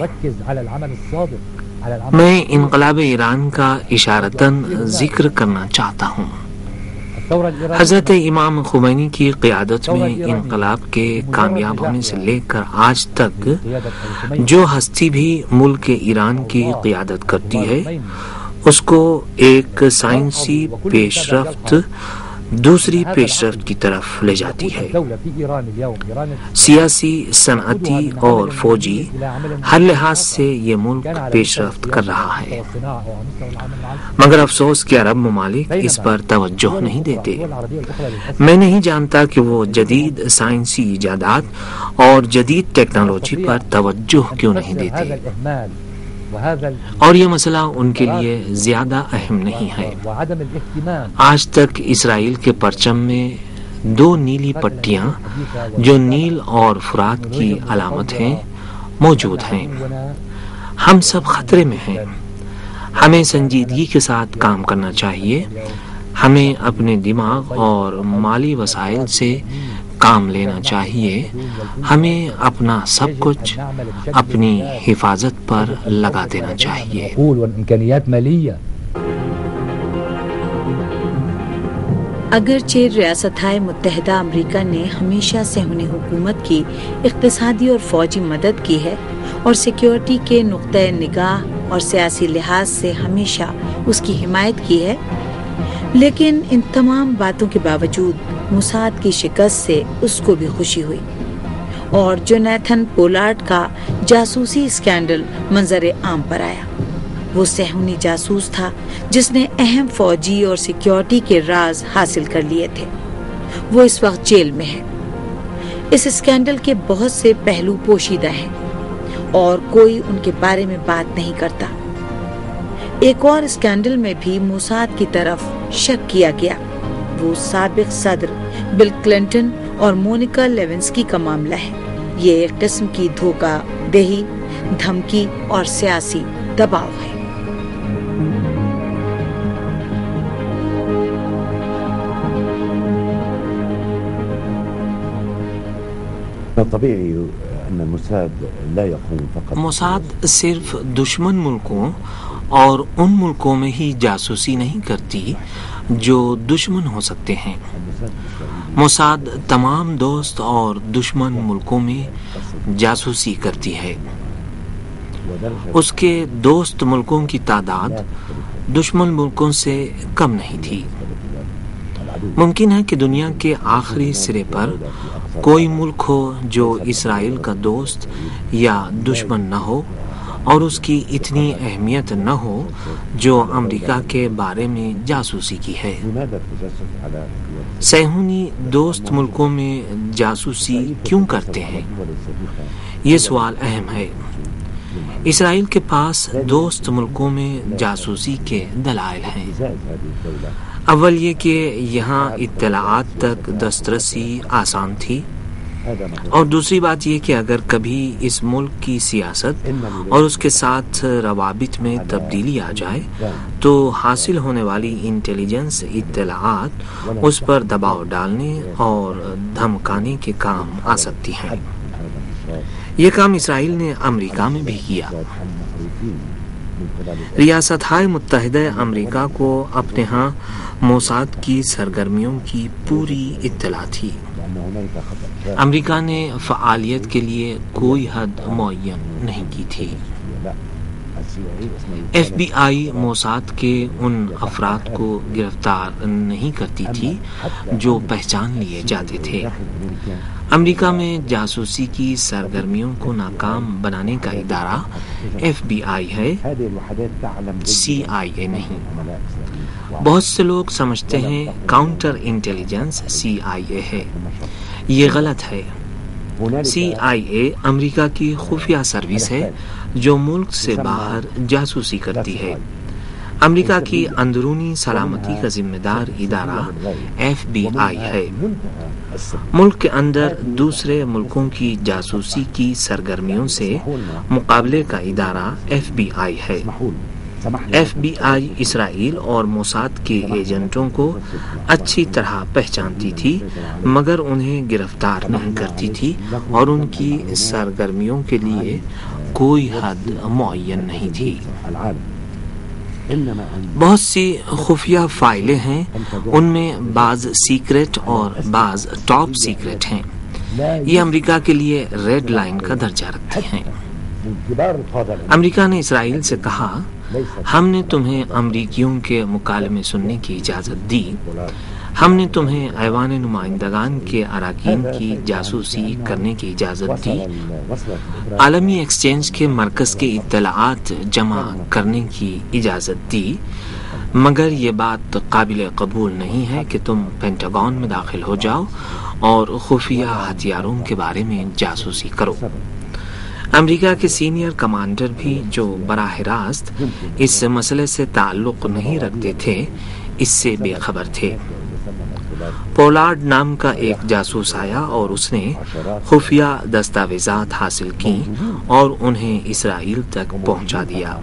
میں انقلاب ایران کا اشارتاً ذکر کرنا چاہتا ہوں۔ حضرت امام خمینی کی قیادت میں انقلاب کے کامیاب ہونے سے لے کر آج تک جو ہستی بھی ملک ایران کی قیادت کرتی ہے اس کو ایک سائنسی پیش رفت دوسری پیش رفت کی طرف لے جاتی ہے۔ سیاسی، صنعتی اور فوجی ہر لحاظ سے یہ ملک پیش رفت کر رہا ہے، مگر افسوس کہ عرب ممالک اس پر توجہ نہیں دیتے۔ میں نہیں جانتا کہ وہ جدید سائنسی ایجادات اور جدید ٹیکنالوجی پر توجہ کیوں نہیں دیتے، اور یہ مسئلہ ان کے لیے زیادہ اہم نہیں ہے۔ آج تک اسرائیل کے پرچم میں دو نیلی پٹیاں جو نیل اور فرات کی علامت ہیں موجود ہیں۔ ہم سب خطرے میں ہیں۔ ہمیں سنجیدگی کے ساتھ کام کرنا چاہیے۔ ہمیں اپنے دماغ اور مالی وسائل سے کام لینا چاہیے۔ ہمیں اپنا سب کچھ اپنی حفاظت پر لگا دینا چاہیے۔ اگرچہ ریاستہائے متحدہ امریکہ نے ہمیشہ صہیونی حکومت کی اقتصادی اور فوجی مدد کی ہے اور سیکیورٹی کے نقطۂ نگاہ اور سیاسی لحاظ سے ہمیشہ اس کی حمایت کی ہے، لیکن ان تمام باتوں کے باوجود موساد کی شکست سے اس کو بھی خوشی ہوئی اور جونیتھن پولارڈ کا جاسوسی اسکینڈل منظر عام پر آیا۔ وہ صہیونی جاسوس تھا جس نے اہم فوجی اور سیکیورٹی کے راز حاصل کر لیے تھے۔ وہ اس وقت جیل میں ہے۔ اس اسکینڈل کے بہت سے پہلو پوشیدہ ہیں اور کوئی ان کے بارے میں بات نہیں کرتا۔ ایک اور اسکینڈل میں بھی موساد کی طرف شک کیا گیا۔ وہ سابق صدر بل کلنٹن اور مونیکا لیونسکی کا معاملہ ہے۔ یہ ایک قسم کی دھوکہ دہی، دھمکی اور سیاسی دباؤ ہے۔ موساد صرف دشمن ملکوں اور ان ملکوں میں ہی جاسوسی نہیں کرتی جو دشمن ہو سکتے ہیں۔ موساد تمام دوست اور دشمن ملکوں میں جاسوسی کرتی ہے۔ اس کے دوست ملکوں کی تعداد دشمن ملکوں سے کم نہیں تھی۔ ممکن ہے کہ دنیا کے آخری سرے پر کوئی ملک ہو جو اسرائیل کا دوست یا دشمن نہ ہو اور اس کی اتنی اہمیت نہ ہو جو امریکہ کے بارے میں جاسوسی کی ہے۔ صہیونی دوست ملکوں میں جاسوسی کیوں کرتے ہیں؟ یہ سوال اہم ہے۔ اسرائیل کے پاس دوست ملکوں میں جاسوسی کے دلائل ہیں۔ اول یہ کہ یہاں اطلاعات تک دسترسی آسان تھی، اور دوسری بات یہ کہ اگر کبھی اس ملک کی سیاست اور اس کے ساتھ روابط میں تبدیلی آ جائے تو حاصل ہونے والی انٹیلیجنس اطلاعات اس پر دباؤ ڈالنے اور دھمکانے کے کام آ سکتی ہیں۔ یہ کام اسرائیل نے امریکہ میں بھی کیا۔ ریاستہائے متحدہ امریکہ کو اپنے ہاں موساد کی سرگرمیوں کی پوری اطلاع تھی۔ امریکہ نے فعالیت کے لیے کوئی حد معین نہیں کی تھی۔ ایف بی آئی موساد کے ان افراد کو گرفتار نہیں کرتی تھی جو پہچان لیے جاتے تھے۔ امریکہ میں جاسوسی کی سرگرمیوں کو ناکام بنانے کا ادارہ ایف بی آئی ہے، سی آئی اے نہیں۔ بہت سے لوگ سمجھتے ہیں کاؤنٹر انٹیلیجنس سی آئی اے ہے۔ یہ غلط ہے۔ سی آئی اے امریکہ کی خفیہ سروس ہے جو ملک سے باہر جاسوسی کرتی ہے۔ امریکہ کی اندرونی سلامتی کا ذمہ دار ادارہ ایف بی آئی ہے۔ ملک کے اندر دوسرے ملکوں کی جاسوسی کی سرگرمیوں سے مقابلے کا ادارہ ایف بی آئی ہے۔ ایف بی آئی اسرائیل اور موساد کے ایجنٹوں کو اچھی طرح پہچانتی تھی مگر انہیں گرفتار نہیں کرتی تھی اور ان کی سرگرمیوں کے لیے کوئی حد معین نہیں تھی۔ بہت سی خفیہ فائلیں ہیں، ان میں بعض سیکرٹ اور بعض ٹاپ سیکرٹ ہیں۔ یہ امریکہ کے لیے ریڈ لائن کا درجہ رکھتی ہیں۔ امریکہ نے اسرائیل سے کہا، ہم نے تمہیں امریکیوں کے مکالمے سننے کی اجازت دی، ہم نے تمہیں ایوان نمائندگان کے اراکین کی جاسوسی کرنے کی اجازت دی، عالمی ایکسچینج کے مرکز کے اطلاعات جمع کرنے کی اجازت دی، مگر یہ بات قابل قبول نہیں ہے کہ تم پینٹاگون میں داخل ہو جاؤ اور خفیہ ہتھیاروں کے بارے میں جاسوسی کرو۔ امریکہ کے سینئر کمانڈر بھی جو براہ راست اس مسئلے سے تعلق نہیں رکھتے تھے، اس سے بے خبر تھے۔ پولارڈ نام کا ایک جاسوس آیا اور اس نے خفیہ دستاویزات حاصل کی اور انہیں اسرائیل تک پہنچا دیا۔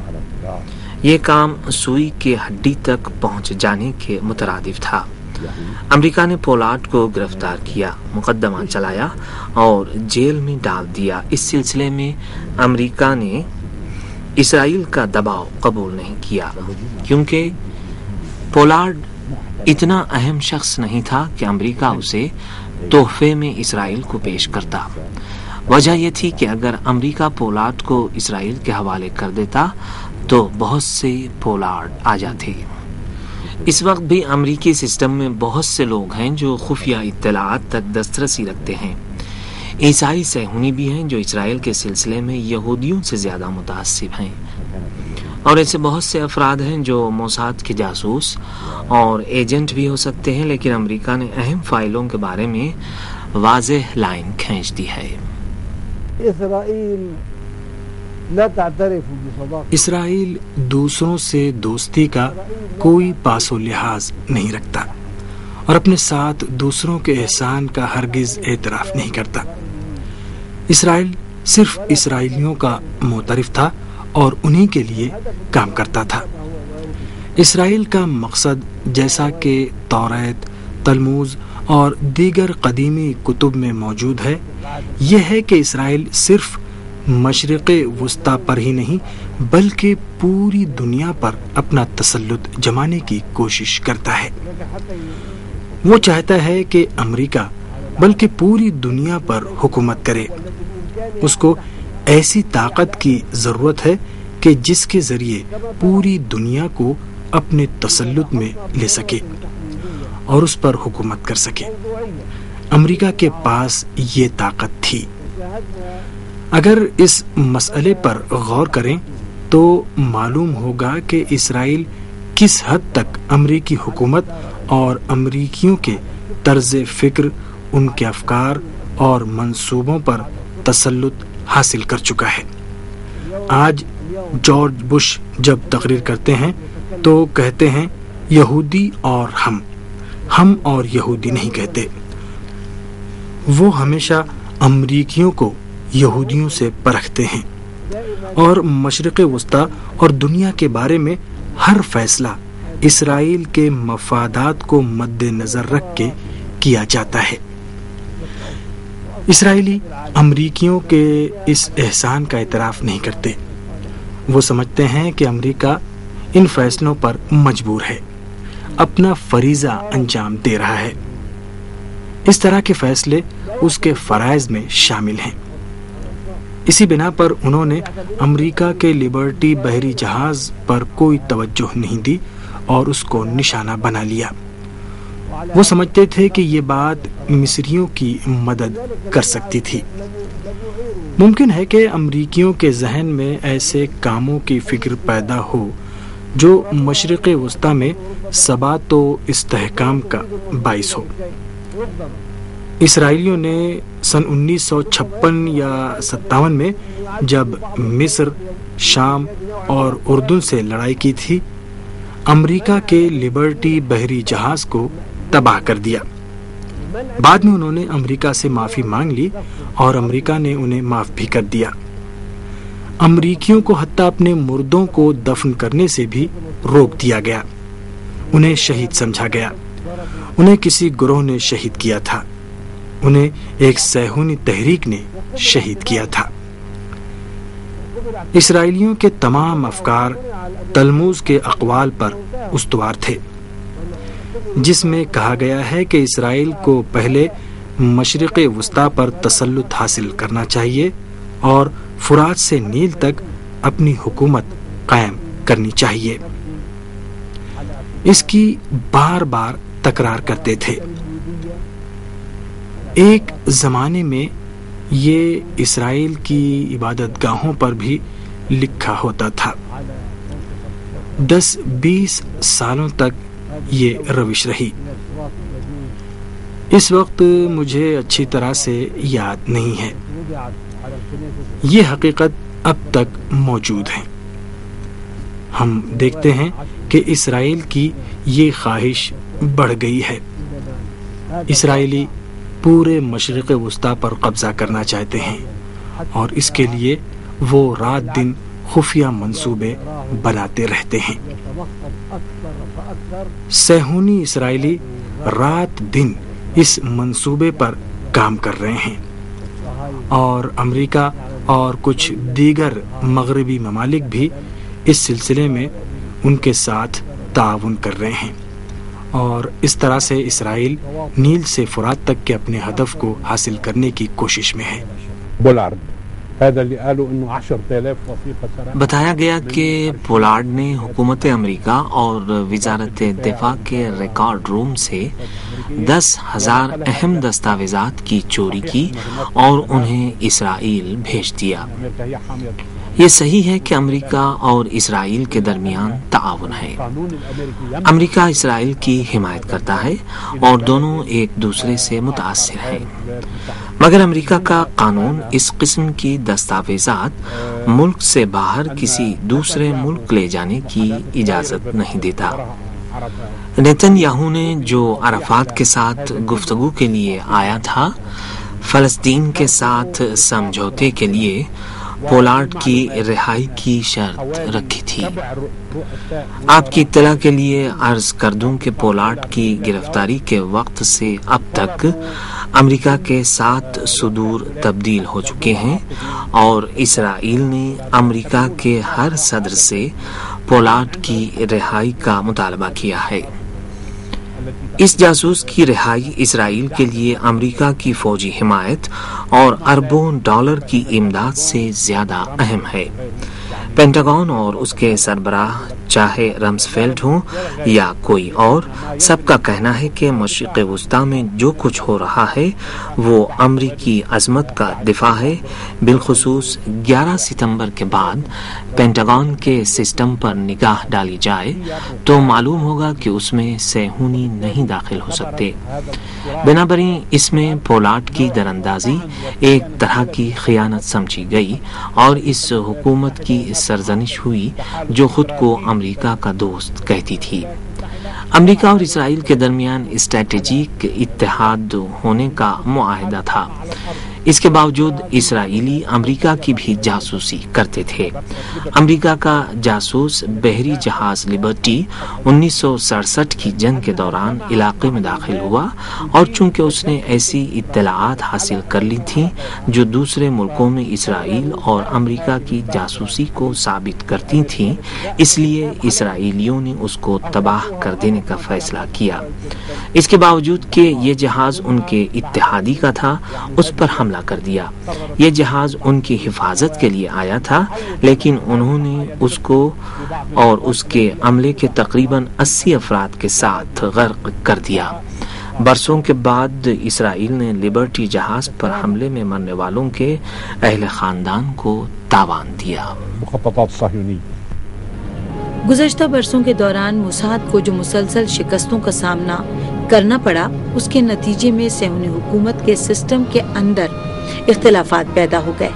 یہ کام سوئی کے ہڈی تک پہنچ جانے کے مترادف تھا۔ امریکہ نے پولارڈ کو گرفتار کیا، مقدمہ چلایا اور جیل میں ڈال دیا۔ اس سلسلے میں امریکہ نے اسرائیل کا دباؤ قبول نہیں کیا، کیونکہ پولارڈ اتنا اہم شخص نہیں تھا کہ امریکہ اسے تحفے میں اسرائیل کو پیش کرتا۔ وجہ یہ تھی کہ اگر امریکہ پولارڈ کو اسرائیل کے حوالے کر دیتا تو بہت سے پولارڈ آ جاتے۔ اس وقت بھی امریکی سسٹم میں بہت سے لوگ ہیں جو خفیہ اطلاعات تک دسترسی رکھتے ہیں۔ عیسائی صہیونی بھی ہیں جو اسرائیل کے سلسلے میں یہودیوں سے زیادہ متعصب ہیں، اور ایسے بہت سے افراد ہیں جو موساد کے جاسوس اور ایجنٹ بھی ہو سکتے ہیں، لیکن امریکہ نے اہم فائلوں کے بارے میں واضح لائن کھینچ دی ہے۔ اسرائیل دوسروں سے دوستی کا کوئی پاس و لحاظ نہیں رکھتا اور اپنے ساتھ دوسروں کے احسان کا ہرگز اعتراف نہیں کرتا۔ اسرائیل صرف اسرائیلیوں کا معترف تھا اور انہی کے لیے کام کرتا تھا۔ اسرائیل کا مقصد، جیسا کہ توریت، تلمود اور دیگر قدیمی کتب میں موجود ہے، یہ ہے کہ اسرائیل صرف مشرق وسطی پر ہی نہیں بلکہ پوری دنیا پر اپنا تسلط جمانے کی کوشش کرتا ہے۔ وہ چاہتا ہے کہ امریکہ بلکہ پوری دنیا پر حکومت کرے۔ اس کو ایسی طاقت کی ضرورت ہے کہ جس کے ذریعے پوری دنیا کو اپنے تسلط میں لے سکے اور اس پر حکومت کر سکے۔ امریکہ کے پاس یہ طاقت تھی۔ اگر اس مسئلے پر غور کریں تو معلوم ہوگا کہ اسرائیل کس حد تک امریکی حکومت اور امریکیوں کے طرز فکر، ان کے افکار اور منصوبوں پر تسلط حاصل کر چکا ہے۔ آج جارج بش جب تقریر کرتے ہیں تو کہتے ہیں یہودی اور ہم اور یہودی نہیں کہتے۔ وہ ہمیشہ امریکیوں کو یہودیوں سے پرکھتے ہیں اور مشرق وسطی اور دنیا کے بارے میں ہر فیصلہ اسرائیل کے مفادات کو مد نظر رکھ کے کیا جاتا ہے۔ اسرائیلی امریکیوں کے اس احسان کا اعتراف نہیں کرتے۔ وہ سمجھتے ہیں کہ امریکہ ان فیصلوں پر مجبور ہے، اپنا فریضہ انجام دے رہا ہے۔ اس طرح کے فیصلے اس کے فرائض میں شامل ہیں۔ اسی بنا پر انہوں نے امریکہ کے لبرٹی بحری جہاز پر کوئی توجہ نہیں دی اور اس کو نشانہ بنا لیا۔ وہ سمجھتے تھے کہ یہ بات مصریوں کی مدد کر سکتی تھی۔ ممکن ہے کہ امریکیوں کے ذہن میں ایسے کاموں کی فکر پیدا ہو جو مشرق وسطی میں ثبات و استحکام کا باعث ہو۔ اسرائیلیوں نے سن 1956 یا 57 میں جب مصر، شام اور اردن سے لڑائی کی تھی، امریکہ کے لبرٹی بحری جہاز کو تباہ کر دیا۔ بعد میں انہوں نے امریکہ سے معافی مانگ لی اور امریکہ نے انہیں معاف بھی کر دیا۔ امریکیوں کو حتیٰ اپنے مردوں کو دفن کرنے سے بھی روک دیا گیا۔ انہیں شہید سمجھا گیا۔ انہیں کسی گروہ نے شہید کیا تھا۔ انہیں ایک صہیونی تحریک نے شہید کیا تھا۔ اسرائیلیوں کے تمام افکار تلمود کے اقوال پر استوار تھے، جس میں کہا گیا ہے کہ اسرائیل کو پہلے مشرق وسطی پر تسلط حاصل کرنا چاہیے اور فرات سے نیل تک اپنی حکومت قائم کرنی چاہیے۔ اس کی بار بار تکرار کرتے تھے۔ ایک زمانے میں یہ اسرائیل کی عبادت گاہوں پر بھی لکھا ہوتا تھا۔ 10-20 سالوں تک یہ روش رہی۔ اس وقت مجھے اچھی طرح سے یاد نہیں ہے۔ یہ حقیقت اب تک موجود ہے۔ ہم دیکھتے ہیں کہ اسرائیل کی یہ خواہش بڑھ گئی ہے اسرائیلی پورے مشرق وسطی پر قبضہ کرنا چاہتے ہیں اور اس کے لیے وہ رات دن خفیہ منصوبے بناتے رہتے ہیں۔ صہیونی اسرائیلی رات دن اس منصوبے پر کام کر رہے ہیں اور امریکہ اور کچھ دیگر مغربی ممالک بھی اس سلسلے میں ان کے ساتھ تعاون کر رہے ہیں، اور اس طرح سے اسرائیل نیل سے فرات تک کے اپنے ہدف کو حاصل کرنے کی کوشش میں ہے۔ بتایا گیا کہ پولارڈ نے حکومت امریکہ اور وزارت دفاع کے ریکارڈ روم سے 10,000 اہم دستاویزات کی چوری کی اور انہیں اسرائیل بھیج دیا۔ یہ صحیح ہے کہ امریکہ اور اسرائیل کے درمیان تعاون ہے۔ امریکہ اسرائیل کی حمایت کرتا ہے اور دونوں ایک دوسرے سے متاثر ہیں، مگر امریکہ کا قانون اس قسم کی دستاویزات ملک سے باہر کسی دوسرے ملک لے جانے کی اجازت نہیں دیتا۔ نیتن یاہو نے جو عرفات کے ساتھ گفتگو کے لیے آیا تھا، فلسطین کے ساتھ سمجھوتے کے لیے پولارڈ کی رہائی کی شرط رکھی تھی۔ آپ کی اطلاع کے لیے عرض کر دوں کہ پولارڈ کی گرفتاری کے وقت سے اب تک امریکہ کے 7 صدور تبدیل ہو چکے ہیں اور اسرائیل نے امریکہ کے ہر صدر سے پولارڈ کی رہائی کا مطالبہ کیا ہے۔ اس جاسوس کی رہائی اسرائیل کے لیے امریکہ کی فوجی حمایت اور اربوں ڈالر کی امداد سے زیادہ اہم ہے۔ پینٹاگون اور اس کے سربراہ چاہے رمسفیلڈ ہوں یا کوئی اور، سب کا کہنا ہے کہ مشرق وسطی میں جو کچھ ہو رہا ہے وہ امریکی عظمت کا دفاع ہے۔ بالخصوص 11 ستمبر کے بعد پینٹاگون کے سسٹم پر نگاہ ڈالی جائے تو معلوم ہوگا کہ اس میں صہیونی نہیں داخل ہو سکتے۔ بنابراین اس میں پولارڈ کی دراندازی ایک طرح کی خیانت سمجھی گئی اور اس حکومت کی سرزنش ہوئی جو خود کو امریکہ کا دوست کہتی تھی۔ امریکہ اور اسرائیل کے درمیان اسٹریٹجک اتحاد ہونے کا معاہدہ تھا۔ اس کے باوجود اسرائیلی امریکہ کی بھی جاسوسی کرتے تھے۔ امریکہ کا جاسوس بحری جہاز لبرٹی 1967 کی جنگ کے دوران علاقے میں داخل ہوا اور چونکہ اس نے ایسی اطلاعات حاصل کر لی تھیں جو دوسرے ملکوں میں اسرائیل اور امریکہ کی جاسوسی کو ثابت کرتی تھیں، اس لیے اسرائیلیوں نے اس کو تباہ کر دینے کا فیصلہ کیا۔ اس کے باوجود کہ یہ جہاز ان کے اتحادی کا تھا، اس پر حملہ کر دیا۔ یہ جہاز ان کی حفاظت کے لیے آیا تھا، لیکن انہوں نے اس کو اور اس کے عملے کے تقریباً 80 افراد کے ساتھ غرق کر دیا۔ برسوں کے بعد اسرائیل نے لبرٹی جہاز پر حملے میں مرنے والوں کے اہل خاندان کو تاوان دیا۔ گزشتہ برسوں کے دوران موساد کو جو مسلسل شکستوں کا سامنا کرنا پڑا، اس کے نتیجے میں صہیونی حکومت کے سسٹم کے اندر اختلافات پیدا ہو گئے۔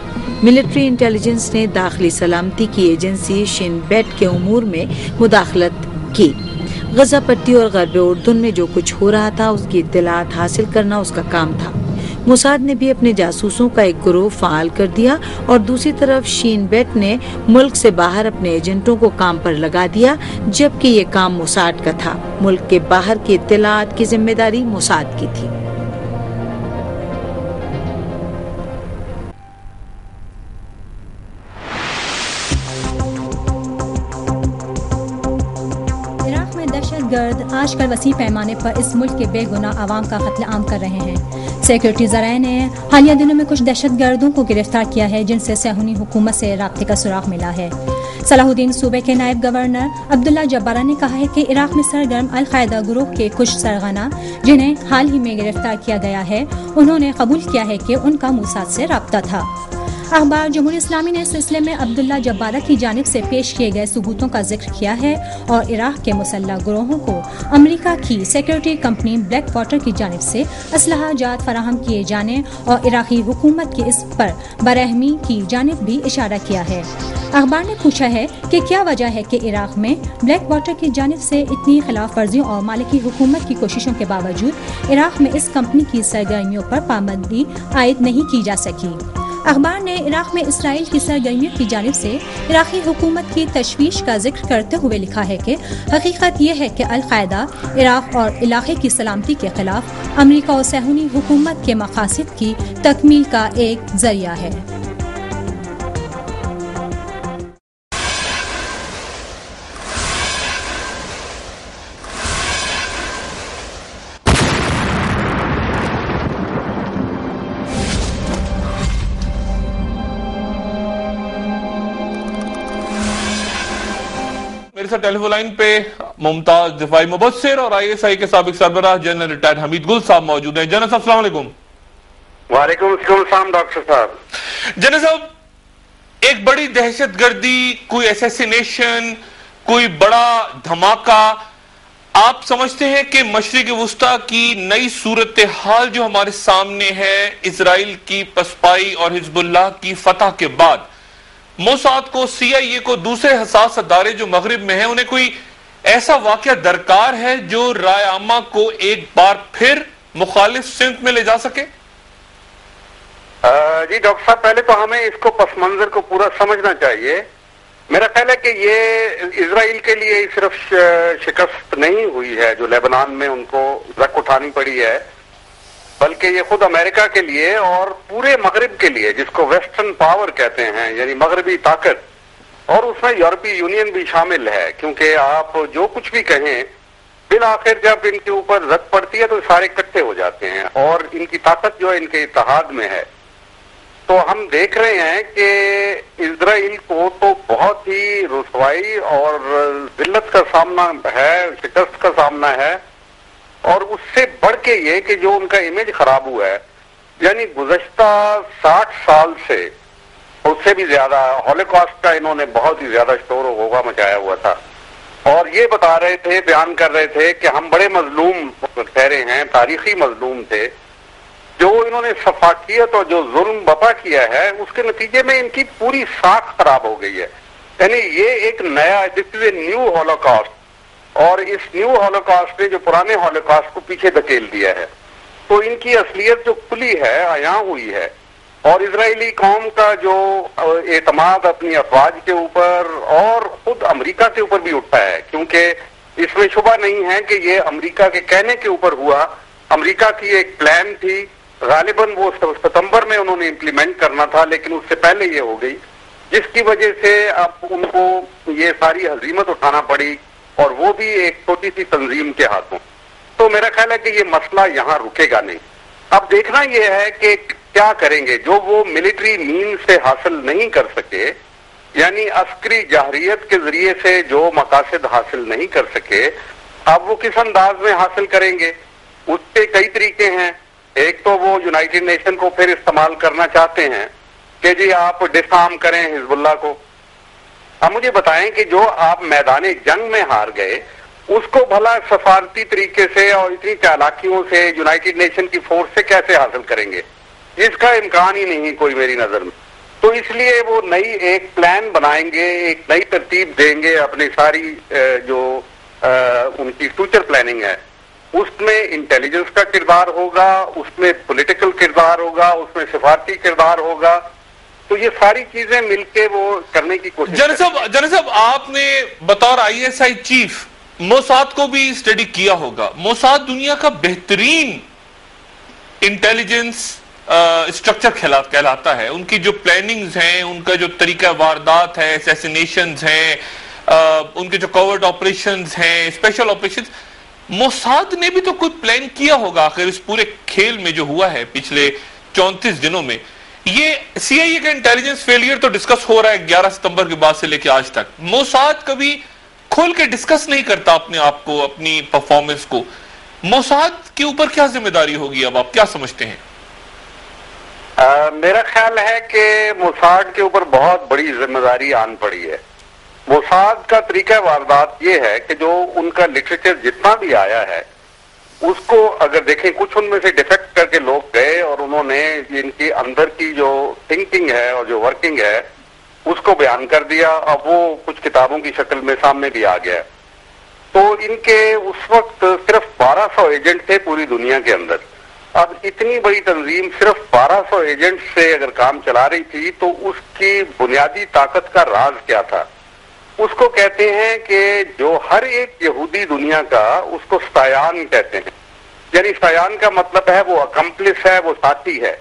ملٹری انٹیلیجنس نے داخلی سلامتی کی ایجنسی شین بیٹ کے امور میں مداخلت کی۔ غزہ پٹی اور غرب اردن میں جو کچھ ہو رہا تھا اس کی اطلاعات حاصل کرنا اس کا کام تھا۔ موساد نے بھی اپنے جاسوسوں کا ایک گروہ فعال کر دیا اور دوسری طرف شین بیٹ نے ملک سے باہر اپنے ایجنٹوں کو کام پر لگا دیا، جبکہ یہ کام موساد کا تھا۔ ملک کے باہر کی اطلاعات کی ذمہ داری موساد کی تھی۔ گرد آج کل وسیع پیمانے پر اس ملک کے بے گناہ عوام کا قتل عام کر رہے ہیں۔ سیکورٹی ذرائع نے حالیہ دنوں میں کچھ دہشت گردوں کو گرفتار کیا ہے جن سے صہیونی حکومت سے رابطے کا سراغ ملا ہے۔ صلاح الدین صوبے کے نائب گورنر عبداللہ جبارہ نے کہا ہے کہ عراق میں سرگرم القاعدہ گروہ کے کچھ سرغنہ جنہیں حال ہی میں گرفتار کیا گیا ہے، انہوں نے قبول کیا ہے کہ ان کا موساد سے رابطہ تھا۔ اخبار جمہوریہ اسلامی نے اس سلسلے میں عبداللہ جبارہ کی جانب سے پیش کیے گئے ثبوتوں کا ذکر کیا ہے اور عراق کے مسلح گروہوں کو امریکہ کی سیکورٹی کمپنی بلیک واٹر کی جانب سے اسلحہ جات فراہم کیے جانے اور عراقی حکومت کی اس پر برہمی کی جانب بھی اشارہ کیا ہے۔ اخبار نے پوچھا ہے کہ کیا وجہ ہے کہ عراق میں بلیک واٹر کی جانب سے اتنی خلاف ورزیوں اور مالکی حکومت کی کوششوں کے باوجود عراق میں اس کمپنی کی سرگرمیوں پر پابندی عائد نہیں کی جا سکی۔ اخبار نے عراق میں اسرائیل کی سرگرمیوں کی جانب سے عراقی حکومت کی تشویش کا ذکر کرتے ہوئے لکھا ہے کہ حقیقت یہ ہے کہ القاعدہ عراق اور علاقے کی سلامتی کے خلاف امریکہ اور صہیونی حکومت کے مقاصد کی تکمیل کا ایک ذریعہ ہے۔ میرے ساتھ ٹیلی فون لائن پہ ممتاز دفاعی مبصر اور آئی ایس آئی کے سابق سربراہ جنرل ریٹائرڈ حمید گل صاحب موجود ہیں۔ جنرل صاحب السلام علیکم۔ وعلیکم السلام ڈاکٹر صاحب۔ جنرل صاحب، ایک بڑی دہشت گردی، کوئی ایسیسینیشن، کوئی بڑا دھماکہ، آپ سمجھتے ہیں کہ مشرق وسطیٰ کی نئی صورتحال جو ہمارے سامنے ہے اسرائیل کی پسپائی اور حزب اللہ کی فتح کے بعد، موساد کو، سی آئی اے کو، دوسرے حساس ادارے جو مغرب میں ہیں، انہیں کوئی ایسا واقعہ درکار ہے جو رائے عامہ کو ایک بار پھر مخالف سمت میں لے جا سکے؟ جی ڈاکٹر صاحب، پہلے تو ہمیں اس کو پس منظر کو پورا سمجھنا چاہیے۔ میرا خیال ہے کہ یہ اسرائیل کے لیے صرف شکست نہیں ہوئی ہے جو لیبنان میں ان کو رک اٹھانی پڑی ہے، بلکہ یہ خود امریکہ کے لیے اور پورے مغرب کے لیے، جس کو ویسٹرن پاور کہتے ہیں، یعنی مغربی طاقت، اور اس میں یورپی یونین بھی شامل ہے، کیونکہ آپ جو کچھ بھی کہیں بالآخر جب ان کے اوپر رد پڑتی ہے تو سارے اکٹھے ہو جاتے ہیں، اور ان کی طاقت جو ان کے اتحاد میں ہے۔ تو ہم دیکھ رہے ہیں کہ اسرائیل کو تو بہت ہی رسوائی اور ذلت کا سامنا ہے، شکست کا سامنا ہے، اور اس سے بڑھ کے یہ کہ جو ان کا امیج خراب ہوا ہے، یعنی گزشتہ 60 سال سے اس سے بھی زیادہ ہولوکاسٹ کا انہوں نے بہت ہی زیادہ شور و غوغا مچایا ہوا تھا، اور یہ بتا رہے تھے، بیان کر رہے تھے کہ ہم بڑے مظلوم ٹھہرے ہیں، تاریخی مظلوم تھے۔ جو انہوں نے سفاکیت اور جو ظلم بپا کیا ہے، اس کے نتیجے میں ان کی پوری ساکھ خراب ہو گئی ہے۔ یعنی یہ ایک نیا، دس از اے نیو ہولوکاسٹ، اور اس نیو ہولوکاسٹ نے جو پرانے ہولوکاسٹ کو پیچھے دھکیل دیا ہے۔ تو ان کی اصلیت جو کھلی ہے، عیاں ہوئی ہے، اور اسرائیلی قوم کا جو اعتماد اپنی افواج کے اوپر اور خود امریکہ کے اوپر بھی اٹھا ہے، کیونکہ اس میں شبہ نہیں ہے کہ یہ امریکہ کے کہنے کے اوپر ہوا۔ امریکہ کی ایک پلان تھی، غالباً وہ ستمبر میں انہوں نے امپلیمنٹ کرنا تھا، لیکن اس سے پہلے یہ ہو گئی، جس کی وجہ سے اب ان کو یہ ساری ہزیمت اٹھانا پڑی، اور وہ بھی ایک چھوٹی سی تنظیم کے ہاتھوں۔ تو میرا خیال ہے کہ یہ مسئلہ یہاں رکے گا نہیں۔ اب دیکھنا یہ ہے کہ کیا کریں گے جو وہ ملٹری مین سے حاصل نہیں کر سکے، یعنی عسکری جارحیت کے ذریعے سے جو مقاصد حاصل نہیں کر سکے، اب وہ کس انداز میں حاصل کریں گے؟ اس کے کئی طریقے ہیں۔ ایک تو وہ یونائٹڈ نیشن کو پھر استعمال کرنا چاہتے ہیں کہ جی آپ ڈس آرم کریں حزب اللہ کو۔ اب مجھے بتائیں کہ جو آپ میدان جنگ میں ہار گئے، اس کو بھلا سفارتی طریقے سے اور اتنی چالاکیوں سے یونائٹڈ نیشن کی فورس سے کیسے حاصل کریں گے؟ اس کا امکان ہی نہیں کوئی میری نظر میں۔ تو اس لیے وہ نئی ایک پلان بنائیں گے، ایک نئی ترتیب دیں گے اپنی ساری جو ان کی فیوچر پلاننگ ہے، اس میں انٹیلیجنس کا کردار ہوگا، اس میں پولیٹیکل کردار ہوگا، اس میں سفارتی کردار ہوگا۔ تو یہ ساری چیزیں مل کے وہ کرنے کی کوشش۔ جنرل صاحب، آپ نے بطور I S I chief Mossad کو بھی اسٹڈی کیا ہوگا۔ موساد دنیا کا بہترین انٹیلیجنس اسٹرکچر کہلاتا ہے۔ ان کی جو پلاننگز ہیں، ان کا جو طریقہ واردات ہے، اسیسینیشنز ہیں، ان کے جو کوورٹ آپریشنز ہیں، اسپیشل آپریشنز، موساد نے بھی تو کوئی پلان کیا ہوگا آخر اس پورے کھیل میں جو ہوا ہے پچھلے 34 دنوں میں۔ یہ سی آئی اے کا انٹیلیجنس فیلئر تو ڈسکس ہو رہا ہے 11 ستمبر کے بعد سے لے کے آج تک۔ موساد کبھی کھول کے ڈسکس نہیں کرتا اپنے آپ کو، اپنی پرفارمنس کو۔ موساد کے اوپر کیا ذمہ داری ہوگی اب، آپ کیا سمجھتے ہیں؟ میرا خیال ہے کہ موساد کے اوپر بہت بڑی ذمہ داری آن پڑی ہے. موساد کا طریقہ واردات یہ ہے کہ جو ان کا لٹریچر جتنا بھی آیا ہے اس کو اگر دیکھیں, کچھ ان میں سے ڈیفیکٹ کر کے لوگ گئے اور انہوں نے ان کی اندر کی جو تھنکنگ ہے اور جو ورکنگ ہے اس کو بیان کر دیا. اب وہ کچھ کتابوں کی شکل میں سامنے بھی آ گیا. تو ان کے اس وقت صرف 1200 ایجنٹ تھے پوری دنیا کے اندر. اب اتنی بڑی تنظیم صرف 1200 ایجنٹ سے اگر کام چلا رہی تھی تو اس کی بنیادی طاقت کا راز کیا تھا؟ اس کو کہتے ہیں کہ جو ہر ایک یہودی دنیا کا اس کو سایان کہتے ہیں. یعنی سایان کا مطلب ہے وہ اکمپلس ہے, وہ ساتھی ہے.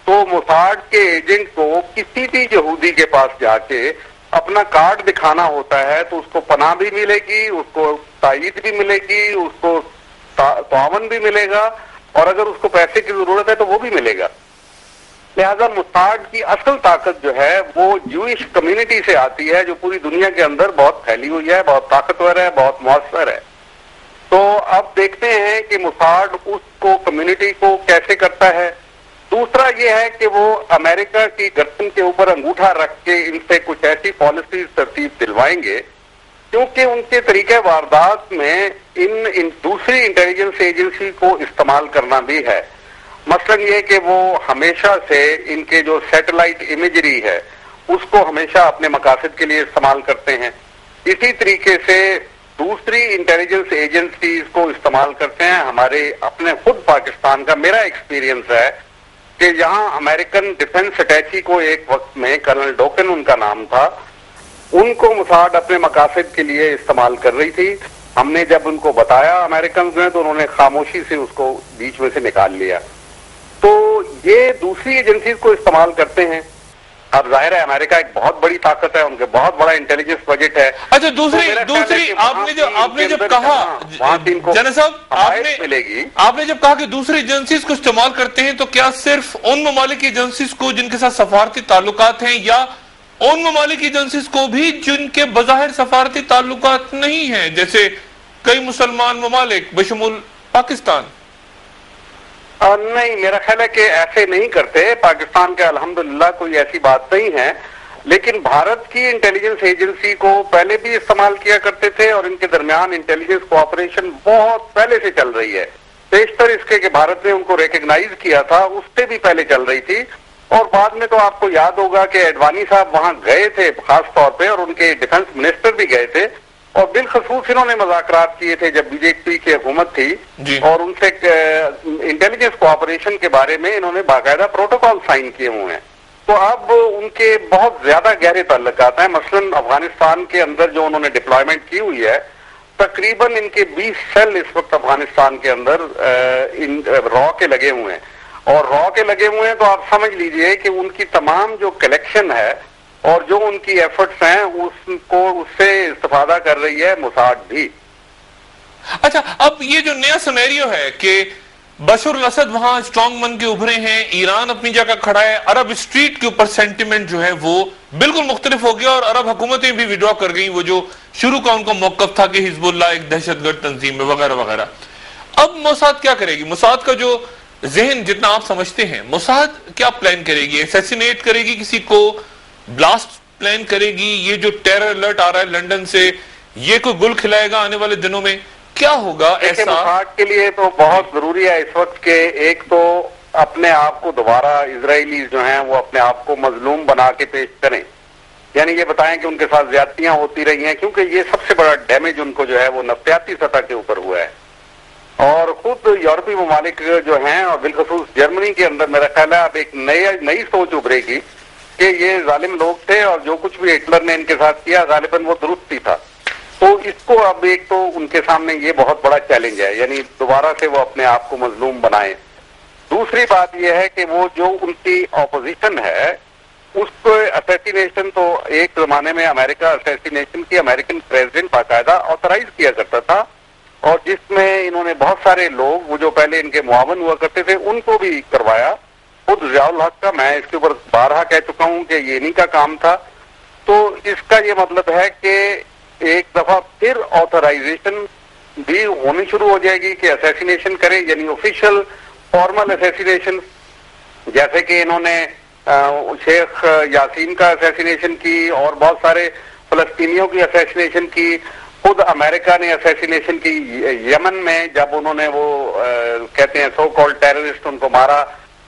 تو موساد کے ایجنٹ کو کسی بھی یہودی کے پاس جا کے اپنا کارڈ دکھانا ہوتا ہے تو اس کو پناہ بھی ملے گی, اس کو تائید بھی ملے گی, اس کو تعاون بھی ملے گا, اور اگر اس کو پیسے کی ضرورت ہے تو وہ بھی ملے گا. لہذا موساد کی اصل طاقت جو ہے وہ جوئش کمیونٹی سے آتی ہے جو پوری دنیا کے اندر بہت پھیلی ہوئی ہے, بہت طاقتور ہے, بہت مؤثر ہے. تو اب دیکھتے ہیں کہ موساد اس کو کمیونٹی کو کیسے کرتا ہے. دوسرا یہ ہے کہ وہ امریکہ کی گردن کے اوپر انگوٹھا رکھ کے ان سے کچھ ایسی پالیسیز ترتیب دلوائیں گے کیونکہ ان کے طریقہ واردات میں ان دوسری انٹیلیجنس ایجنسی کو استعمال کرنا بھی ہے. مثلا یہ کہ وہ ہمیشہ سے ان کے جو سیٹلائٹ امیجری ہے اس کو ہمیشہ اپنے مقاصد کے لیے استعمال کرتے ہیں. اسی طریقے سے دوسری انٹیلیجنس ایجنسیز کو استعمال کرتے ہیں. ہمارے اپنے خود پاکستان کا میرا ایکسپیرینس ہے کہ یہاں امریکن ڈیفنس اٹیچی کو ایک وقت میں کرنل ڈوکن ان کا نام تھا, ان کو موساد اپنے مقاصد کے لیے استعمال کر رہی تھی. ہم نے جب ان کو بتایا امریکنز نے تو انہوں نے خاموشی سے اس کو بیچ میں سے نکال لیا. تو یہ دوسری ایجنسیز کو استعمال کرتے ہیں. اب ظاہر ہے امریکہ ایک بہت بڑی طاقت ہے, ان کے بہت بڑا انٹیلیجنس بجٹ ہے. اچھا دوسری آپ نے جب کہا جنرل صاحب آپ نے جب کہا کہ دوسری ایجنسیز کو استعمال کرتے ہیں تو کیا صرف ان ممالک کی ایجنسیز کو جن کے ساتھ سفارتی تعلقات ہیں یا ان ممالک ایجنسیز کو بھی جن کے بظاہر سفارتی تعلقات نہیں ہیں جیسے کئی مسلمان ممالک بشمول پاکستان؟ نہیں, میرا خیال ہے کہ ایسے نہیں کرتے. پاکستان کے الحمدللہ کوئی ایسی بات نہیں ہے, لیکن بھارت کی انٹیلیجنس ایجنسی کو پہلے بھی استعمال کیا کرتے تھے اور ان کے درمیان انٹیلیجنس کوآپریشن بہت پہلے سے چل رہی ہے. بیشتر اس کے کہ بھارت نے ان کو ریکگنائز کیا تھا اس سے بھی پہلے چل رہی تھی. اور بعد میں تو آپ کو یاد ہوگا کہ اڈوانی صاحب وہاں گئے تھے خاص طور پہ, اور ان کے ڈیفنس منسٹر بھی گئے تھے, اور بالخصوص انہوں نے مذاکرات کیے تھے جب بی جے پی کی حکومت تھی اور ان سے انٹیلیجنس کوآپریشن کے بارے میں انہوں نے باقاعدہ پروٹوکول سائن کیے ہوئے ہیں. تو اب ان کے بہت زیادہ گہرے تعلقات ہیں. مثلا افغانستان کے اندر جو انہوں نے ڈپلائمنٹ کی ہوئی ہے تقریباً ان کے 20 سیل اس وقت افغانستان کے اندر را کے لگے ہوئے ہیں, اور را کے لگے ہوئے ہیں تو آپ سمجھ لیجئے کہ ان کی تمام جو کلیکشن ہے اور جو ان کی ایفرٹس ہیں اس سے استفادہ کر رہی ہے موساد بھی. اچھا, اب یہ جو نیا سینیریو ہے کہ بشار الاسد وہاں اسٹرانگ من کے ابھرے ہیں, ایران اپنی جگہ کھڑا ہے, عرب اسٹریٹ کے اوپر سینٹیمنٹ جو ہے وہ بالکل مختلف ہو گیا اور عرب حکومتیں بھی وڈرا کر گئیں وہ جو شروع کا ان کا موقف تھا کہ حزب اللہ ایک دہشت گرد تنظیم ہے وغیرہ وغیرہ. اب موساد کیا کرے گی؟ موساد کا جو ذہن جتنا آپ سمجھتے ہیں, موساد کیا پلان کرے گی؟ ایسیسینیٹ کرے گی کسی کو, بلاسٹ پلان کرے گی, یہ جو ٹیرر الرٹ آ رہا ہے لندن سے یہ کوئی گل کھلائے گا آنے والے دنوں میں, کیا ہوگا ایسا؟ موساد کے لیے تو بہت ضروری ہے اس وقت کہ ایک تو اپنے آپ کو دوبارہ اسرائیلی جو ہیں وہ اپنے آپ کو مظلوم بنا کے پیش کریں, یعنی یہ بتائیں کہ ان کے ساتھ زیادتیاں ہوتی رہی ہیں, کیونکہ یہ سب سے بڑا ڈیمیج ان کو جو ہے وہ نفسیاتی سطح کے اوپر ہوا ہے. اور خود یورپی ممالک جو ہیں اور بالخصوص جرمنی کے اندر میرا خیال ہے اب ایک نئی سوچ ابھرے گی کہ یہ ظالم لوگ تھے اور جو کچھ بھی ہٹلر نے ان کے ساتھ کیا غالباً وہ درست ہی تھا. تو اس کو اب ایک تو ان کے سامنے یہ بہت بڑا چیلنج ہے, یعنی دوبارہ سے وہ اپنے آپ کو مظلوم بنائیں. دوسری بات یہ ہے کہ وہ جو ان کی اپوزیشن ہے اس کو اسیسینیشن تو ایک زمانے میں امریکہ اسیسینیشن کی امریکن پریزیڈنٹ باقاعدہ آتھرائز کیا کرتا تھا, اور جس میں انہوں نے بہت سارے لوگ وہ جو پہلے ان کے معاون ہوا کرتے تھے ان کو بھی کروایا. خود ضیاء الحق کا میں اس کے اوپر بارہا کہہ چکا ہوں کہ یہ انہی کا کام تھا. تو اس کا یہ مطلب ہے کہ ایک دفعہ پھر آتھرائزیشن بھی ہونی شروع ہو جائے گی کہ اسیسینیشن کرے, یعنی آفیشیل فارمل اسیسینیشن جیسے کہ انہوں نے شیخ یاسین کا اسیسینیشن کی اور بہت سارے فلسطینیوں کی اسیسینیشن کی. خود امریکہ نے اسیسینیشن کی یمن میں، جب انہوں نے وہ کہتے ہیں سو کالڈ ٹیررسٹ ان کو مارا.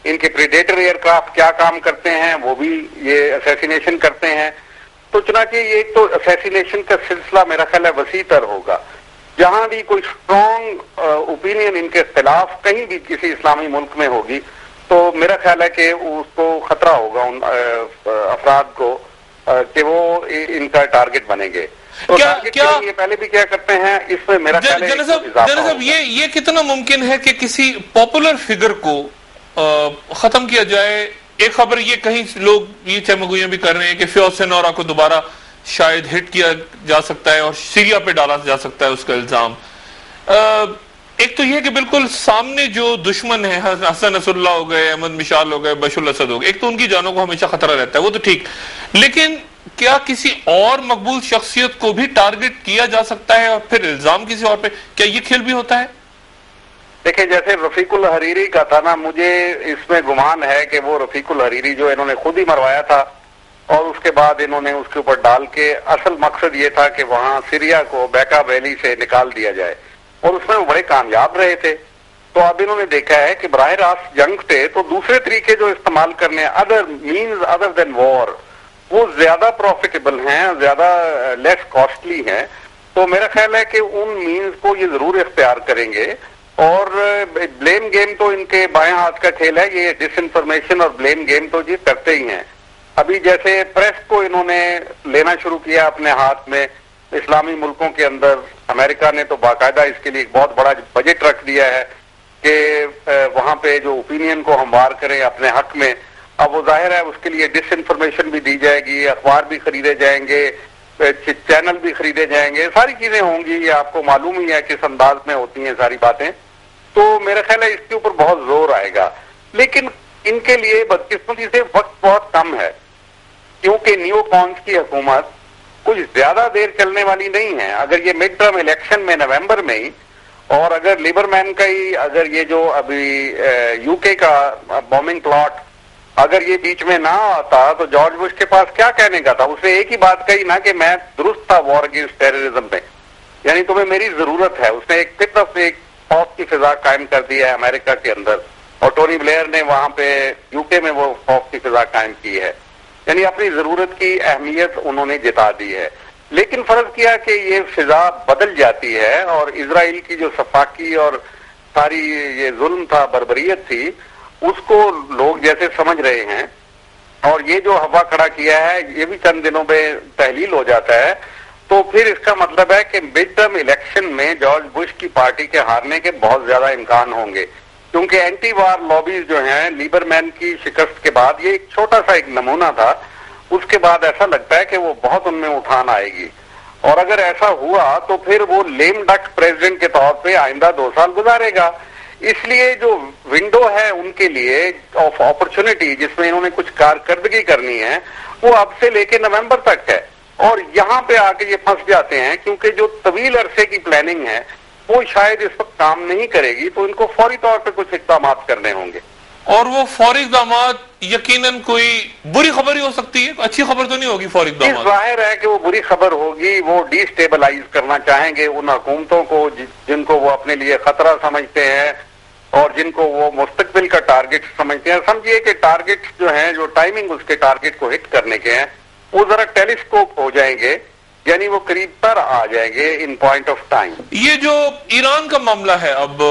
ان کے پریڈیٹر ایئر کرافٹ کیا کام کرتے ہیں وہ بھی یہ اسیسینیشن کرتے ہیں. تو چنانچہ یہ ایک تو اسیسینیشن کا سلسلہ میرا خیال ہے وسیع تر ہوگا. جہاں بھی کوئی اسٹرانگ اوپینین ان کے خلاف کہیں بھی کسی اسلامی ملک میں ہوگی تو میرا خیال ہے کہ اس کو خطرہ ہوگا ان افراد کو کہ وہ ان کا ٹارگٹ بنیں گے. تو یہ پہلے بھی کیا کرتے ہیں اس میں میرا خیال ہے یہ کتنا ممکن ہے کہ کسی پاپولر فگر کو ختم کیا جائے. ایک خبر یہ کہیں لوگ یہ چمگوئیاں بھی کر رہے ہیں کہ فیوز سنورا کو دوبارہ شاید ہٹ کیا جا سکتا ہے اور سیریا پہ ڈالا جا سکتا ہے اس کا الزام. ایک تو یہ کہ بالکل سامنے جو دشمن ہیں حسن نصر اللہ ہو گئے، احمد مشال ہو گئے، بشار الاسد ہو گئے، ایک تو ان کی جانوں کو ہمیشہ خطرہ رہتا ہے، وہ تو ٹھیک، لیکن کیا کسی اور مقبول شخصیت کو بھی ٹارگٹ کیا جا سکتا ہے اور پھر الزام کسی اور پہ؟ کیا یہ کھیل بھی ہوتا ہے؟ دیکھیں جیسے رفیق الحریری کا تھا نا، مجھے اس میں گمان ہے کہ وہ رفیق الحریری جو انہوں نے خود ہی مروایا تھا اور اس کے بعد انہوں نے اس کے اوپر ڈال کے اصل مقصد یہ تھا کہ وہاں سیریا کو بیکا ویلی سے نکال دیا جائے اور اس میں وہ بڑے کامیاب رہے تھے. تو اب انہوں نے دیکھا ہے کہ براہ راست جنگ پہ تو دوسرے طریقے جو استعمال کرنے ادر مینز ادر دین وار وہ زیادہ پروفیٹیبل ہیں، زیادہ لیس کاسٹلی ہیں. تو میرا خیال ہے کہ ان مینز کو یہ ضرور اختیار کریں گے. اور بلیم گیم تو ان کے بائیں ہاتھ کا کھیل ہے، یہ ڈس انفارمیشن اور بلیم گیم تو یہ کرتے ہی ہیں. ابھی جیسے پریس کو انہوں نے لینا شروع کیا اپنے ہاتھ میں اسلامی ملکوں کے اندر. امریکہ نے تو باقاعدہ اس کے لیے ایک بہت بڑا بجٹ رکھ دیا ہے کہ وہاں پہ جو اوپینین کو ہموار کریں اپنے حق میں. اب وہ ظاہر ہے اس کے لیے ڈس انفارمیشن بھی دی جائے گی، اخبار بھی خریدے جائیں گے، چینل بھی خریدے جائیں گے، ساری چیزیں ہوں گی. یہ آپ کو معلوم ہی ہے کس انداز میں ہوتی ہیں ساری باتیں. تو میرا خیال ہے اس کے اوپر بہت زور آئے گا. لیکن ان کے لیے بدقسمتی سے وقت بہت کم ہے کیونکہ نیو کونس کی حکومت کچھ زیادہ دیر چلنے والی نہیں ہے. اگر یہ مڈ ٹرم الیکشن میں نومبر میں ہی اور اگر لیبرمین کا ہی اگر یہ جو ابھی یو کے کا بومنگ پلاٹ اگر یہ بیچ میں نہ آتا تو جارج بش کے پاس کیا کہنے کا تھا؟ اس نے ایک ہی بات کہی نا کہ میں درست تھا وار اگینسٹ ٹیررزم میں، یعنی تمہیں میری ضرورت ہے. اس نے ایک طرف ایک خوف کی فضا قائم کر دی ہے امریکہ کے اندر اور ٹونی بلیئر نے وہاں پہ یو کے میں وہ خوف کی فضا قائم کی ہے. یعنی اپنی ضرورت کی اہمیت انہوں نے جتا دی ہے. لیکن فرض کیا کہ یہ فضا بدل جاتی ہے اور اسرائیل کی جو سفاکی اور ساری یہ ظلم تھا، بربریت تھی، اس کو لوگ جیسے سمجھ رہے ہیں اور یہ جو ہوا کھڑا کیا ہے یہ بھی چند دنوں میں تحلیل ہو جاتا ہے. تو پھر اس کا مطلب ہے کہ مڈ ٹرم الیکشن میں جارج بش کی پارٹی کے ہارنے کے بہت زیادہ امکان ہوں گے کیونکہ اینٹی وار لابیز جو ہیں لیبرمین کی شکست کے بعد یہ ایک چھوٹا سا ایک نمونہ تھا. اس کے بعد ایسا لگتا ہے کہ وہ بہت ان میں اٹھان آئے گی اور اگر ایسا ہوا تو پھر وہ لیم ڈک پریزیڈنٹ کے طور پہ آئندہ 2 سال گزارے گا. اس لیے جو ونڈو ہے ان کے لیے آف اپرچونٹی جس میں انہوں نے کچھ کارکردگی کرنی ہے وہ اب سے لے کے نومبر تک ہے اور یہاں پہ آ کے یہ پھنس جاتے ہیں کیونکہ جو طویل عرصے کی پلاننگ ہے وہ شاید اس وقت کام نہیں کرے گی. تو ان کو فوری طور پہ کچھ اقدامات کرنے ہوں گے اور وہ فوری اقدامات یقیناً کوئی بری خبر ہی ہو سکتی ہے، اچھی خبر تو نہیں ہوگی. فوری اقدامات ظاہر ہے کہ وہ بری خبر ہوگی. وہ ڈی اسٹیبلائز کرنا چاہیں گے ان حکومتوں کو جن کو وہ اپنے لیے خطرہ سمجھتے ہیں اور جن کو وہ مستقبل کا ٹارگٹ سمجھتے ہیں. سمجھیے کہ ٹارگٹ جو ہیں جو ٹائمنگ اس کے ٹارگٹ کو ہٹ کرنے کے ہیں وہ ذرا ٹیلیسکوپ ہو جائیں گے، یعنی وہ قریب پر آ جائیں گے ان پوائنٹ آف ٹائم. یہ جو ایران کا معاملہ ہے اب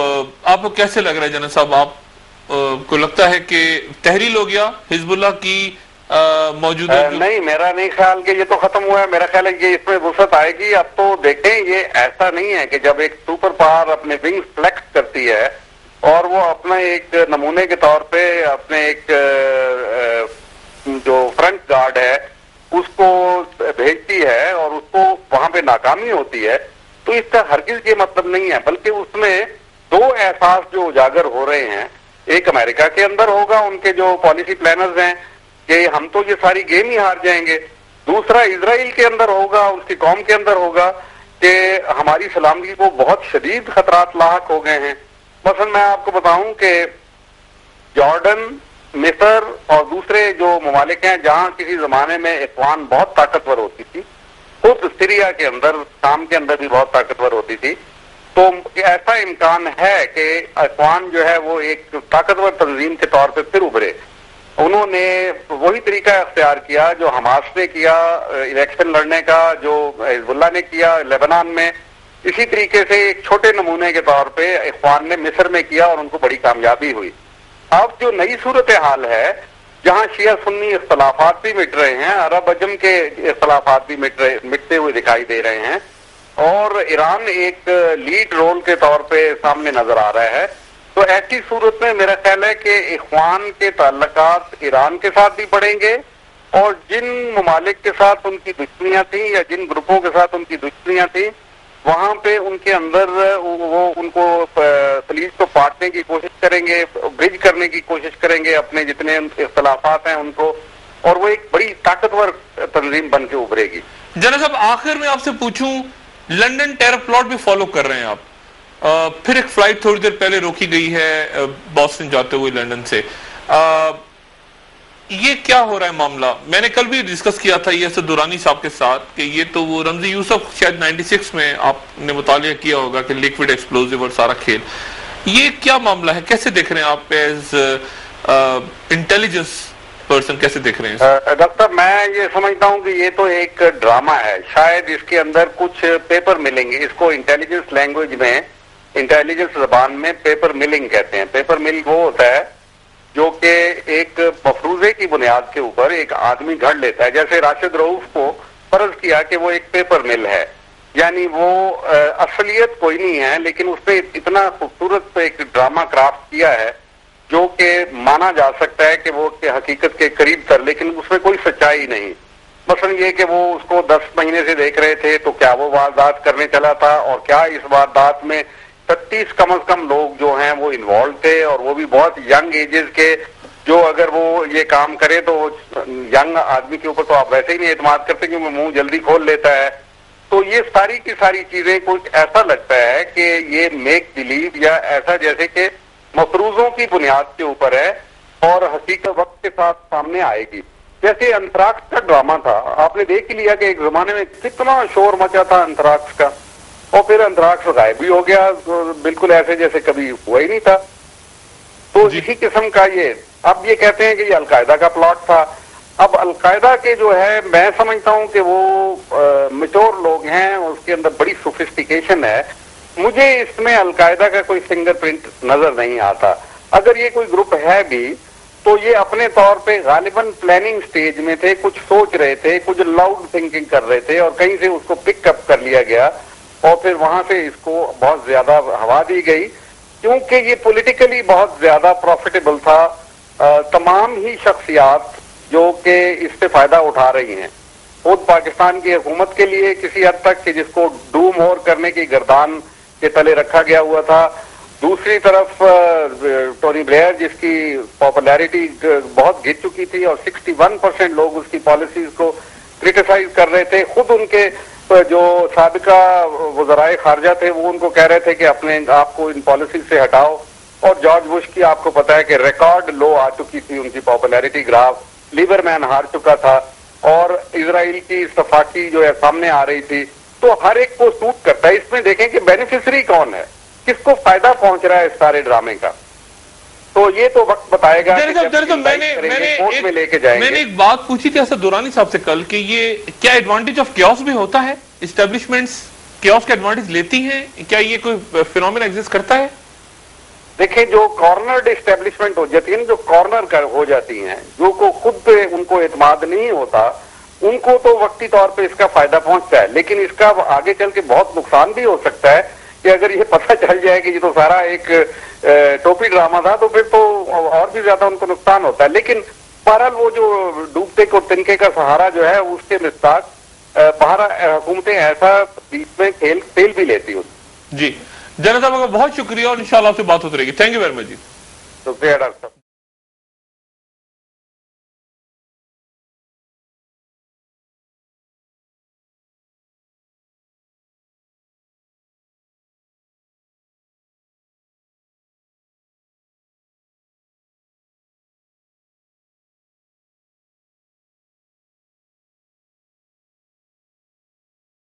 آپ کو کیسے لگ رہا ہے جناب صاحب؟ آپ کو لگتا ہے کہ تحریل ہو گیا حزب اللہ کی موجودہ؟ نہیں، میرا نہیں خیال کہ یہ تو ختم ہوا ہے. میرا خیال ہے کہ اس میں وسعت آئے گی. اب تو دیکھیں یہ ایسا نہیں ہے کہ جب ایک سپر پاور اپنے ونگز فلیکس کرتی ہے اور وہ اپنا ایک نمونے کے طور پہ اپنے ایک جو فرنٹ گارڈ ہے اس کو بھیجتی ہے اور اس کو وہاں پہ ناکامی ہوتی ہے تو اس کا ہرگز یہ مطلب نہیں ہے، بلکہ اس میں 2 احساس جو اجاگر ہو رہے ہیں. ایک امریکہ کے اندر ہوگا ان کے جو پالیسی پلانرز ہیں کہ ہم تو یہ ساری گیم ہی ہار جائیں گے. دوسرا اسرائیل کے اندر ہوگا، اس کی قوم کے اندر ہوگا کہ ہماری سلامتی کو بہت شدید خطرات لاحق ہو گئے ہیں. مثلا میں آپ کو بتاؤں کہ جارڈن مصر اور دوسرے جو ممالک ہیں جہاں کسی زمانے میں اخوان بہت طاقتور ہوتی تھی، خود سیریا کے اندر، شام کے اندر بھی بہت طاقتور ہوتی تھی، تو ایسا امکان ہے کہ اخوان جو ہے وہ ایک طاقتور تنظیم کے طور پہ پھر ابھرے۔ انہوں نے وہی طریقہ اختیار کیا جو حماس نے کیا الیکشن لڑنے کا، جو حزب اللہ نے کیا لبنان میں، اسی طریقے سے ایک چھوٹے نمونے کے طور پہ اخوان نے مصر میں کیا اور ان کو بڑی کامیابی ہوئی۔ اب جو نئی صورتحال ہے جہاں شیعہ سنی اختلافات بھی مٹ رہے ہیں، عرب عجم کے اختلافات بھی مٹتے ہوئے دکھائی دے رہے ہیں، اور ایران ایک لیڈ رول کے طور پہ سامنے نظر آ رہا ہے، تو ایسی صورت میں میرا خیال ہے کہ اخوان کے تعلقات ایران کے ساتھ بھی بڑھیں گے، اور جن ممالک کے ساتھ ان کی دشمنیاں تھیں یا جن گروپوں کے ساتھ ان کی دشمنیاں تھیں، وہاں پہ ان کے اندر وہ ان کو خلیج کو پاٹنے کی کوشش کریں گے، برج کرنے کی کوشش کریں گے اپنے جتنے اختلافات ہیں ان کو، اور وہ ایک بڑی طاقتور تنظیم بن کے ابھرے گی۔ جنرل صاحب آخر میں آپ سے پوچھوں، لنڈن ٹیرر پلاٹ بھی فالو کر رہے ہیں آپ، پھر ایک فلائٹ تھوڑی دیر پہلے روکی گئی ہے بوسٹن جاتے ہوئے لنڈن سے، یہ کیا ہو رہا ہے معاملہ؟ میں نے کل بھی ڈسکس کیا تھا یہ اسد دورانی صاحب کے ساتھ کہ یہ تو وہ رمزی یوسف شاید 96 میں آپ نے مطالعہ کیا ہوگا کہ لیکوڈ ایکسپلوزیو اور سارا کھیل، یہ کیا معاملہ ہے؟ کیسے دیکھ رہے ہیں آپ ایز انٹیلیجنس پرسن، کیسے دیکھ رہے ہیں؟ ڈاکٹر میں یہ سمجھتا ہوں کہ یہ تو ایک ڈرامہ ہے، شاید اس کے اندر کچھ پیپر ملیں گے، اس کو انٹیلیجنس لینگویج میں، انٹیلیجنس زبان میں پیپر ملنگ کہتے ہیں۔ پیپر مل وہ ہوتا ہے جو کہ ایک مفروضے کی بنیاد کے اوپر ایک آدمی گھڑ لیتا ہے، جیسے راشد رؤوف کو فرض کیا کہ وہ ایک پیپر مل ہے، یعنی وہ اصلیت کوئی نہیں ہے لیکن اس نے اتنا خوبصورت ایک ڈرامہ کرافٹ کیا ہے جو کہ مانا جا سکتا ہے کہ وہ حقیقت کے قریب تر، لیکن اس میں کوئی سچائی نہیں۔ مثلا یہ کہ وہ اس کو 10 مہینے سے دیکھ رہے تھے تو کیا وہ واردات کرنے چلا تھا، اور کیا اس واردات میں 36 کم از کم لوگ جو ہیں وہ انوالو تھے، اور وہ بھی بہت ینگ ایجز کے، جو اگر وہ یہ کام کرے تو ینگ آدمی کے اوپر تو آپ ویسے ہی نہیں اعتماد کرتے کہ وہ منہ جلدی کھول لیتا ہے۔ تو یہ ساری کی ساری چیزیں کچھ ایسا لگتا ہے کہ یہ میک بلیو یا ایسا جیسے کہ مفروضوں کی بنیاد کے اوپر ہے، اور حقیقت وقت کے ساتھ سامنے آئے گی۔ جیسے انتراکس کا ڈرامہ تھا، آپ نے دیکھ لیا کہ ایک زمانے میں کتنا شور مچا تھا انتراکس کا، اور پھر انتراکس غائب بھی ہو گیا، بالکل ایسے جیسے کبھی ہوا ہی نہیں تھا۔ تو اسی قسم کا یہ اب یہ کہتے ہیں کہ یہ القاعدہ کا پلاٹ تھا۔ اب القاعدہ کے جو ہے میں سمجھتا ہوں کہ وہ میچور لوگ ہیں، اس کے اندر بڑی سوفسٹیکیشن ہے، مجھے اس میں القاعدہ کا کوئی فنگر پرنٹ نظر نہیں آتا۔ اگر یہ کوئی گروپ ہے بھی تو یہ اپنے طور پہ غالباً پلاننگ سٹیج میں تھے، کچھ سوچ رہے تھے، کچھ لاؤڈ تھنکنگ کر رہے تھے، اور کہیں سے اس کو پک اپ کر لیا گیا اور پھر وہاں سے اس کو بہت زیادہ ہوا دی گئی، کیونکہ یہ پولیٹیکلی بہت زیادہ پروفیٹیبل تھا۔ تمام ہی شخصیات جو کہ اس سے فائدہ اٹھا رہی ہیں، خود پاکستان کی حکومت کے لیے کسی حد تک کہ جس کو ڈو مور کرنے کی گردان کے تلے رکھا گیا ہوا تھا، دوسری طرف ٹونی بلیئر جس کی پاپولیرٹی بہت گر چکی تھی اور 61% لوگ اس کی پالیسیز کو کرٹیسائز کر رہے تھے، خود ان کے جو سابقہ وزرائے خارجہ تھے وہ ان کو کہہ رہے تھے کہ اپنے آپ کو ان پالیسیز سے ہٹاؤ، اور جارج بش کی آپ کو پتا ہے کہ ریکارڈ لو آ چکی تھی ان کی پاپولیرٹی گراف، لیبرمین ہار چکا تھا، اور اسرائیل کی صفاقی جو ہے سامنے آ رہی تھی، تو ہر ایک کو سوٹ کرتا ہے۔ اس میں دیکھیں کہ بینیفیشری کون ہے، کس کو فائدہ پہنچ رہا ہے اس سارے ڈرامے کا، تو یہ تو وقت بتائے گا۔ میں نے ایک بات پوچھی تھی اسد دورانی صاحب سے کل کہ یہ کیا ایڈوانٹیج آف کیوس بھی ہوتا ہے، اسٹیبلشمنٹس کیوس کا ایڈوانٹیج لیتی ہیں، کیا یہ کوئی فینومینا ایگزسٹ کرتا ہے؟ دیکھیں جو کارنرڈ اسٹیبلشمنٹ ہو جاتی ہے، جو کارنر ہو جاتی ہیں، جو کو خود پہ ان کو اعتماد نہیں ہوتا، ان کو تو وقتی طور پہ اس کا فائدہ پہنچتا ہے، لیکن اس کا آگے چل کے بہت نقصان بھی ہو سکتا ہے کہ اگر یہ پتہ چل جائے کہ یہ تو سارا ایک ٹوپی ڈرامہ تھا تو پھر تو اور بھی زیادہ ان کو نقصان ہوتا ہے۔ لیکن بہرحال وہ جو ڈوبتے کو تنکے کا سہارا جو ہے اس کے مستاق بہرحال حکومتیں ایسا بیچ میں کھیل بھی لیتی ہوں۔ جی جنرل صاحب کا بہت شکریہ، اور انشاءاللہ آپ سے بات ہوتی رہے گی۔ تھینک یو ویری مچ جی۔ شکریہ ڈاکٹر صاحب۔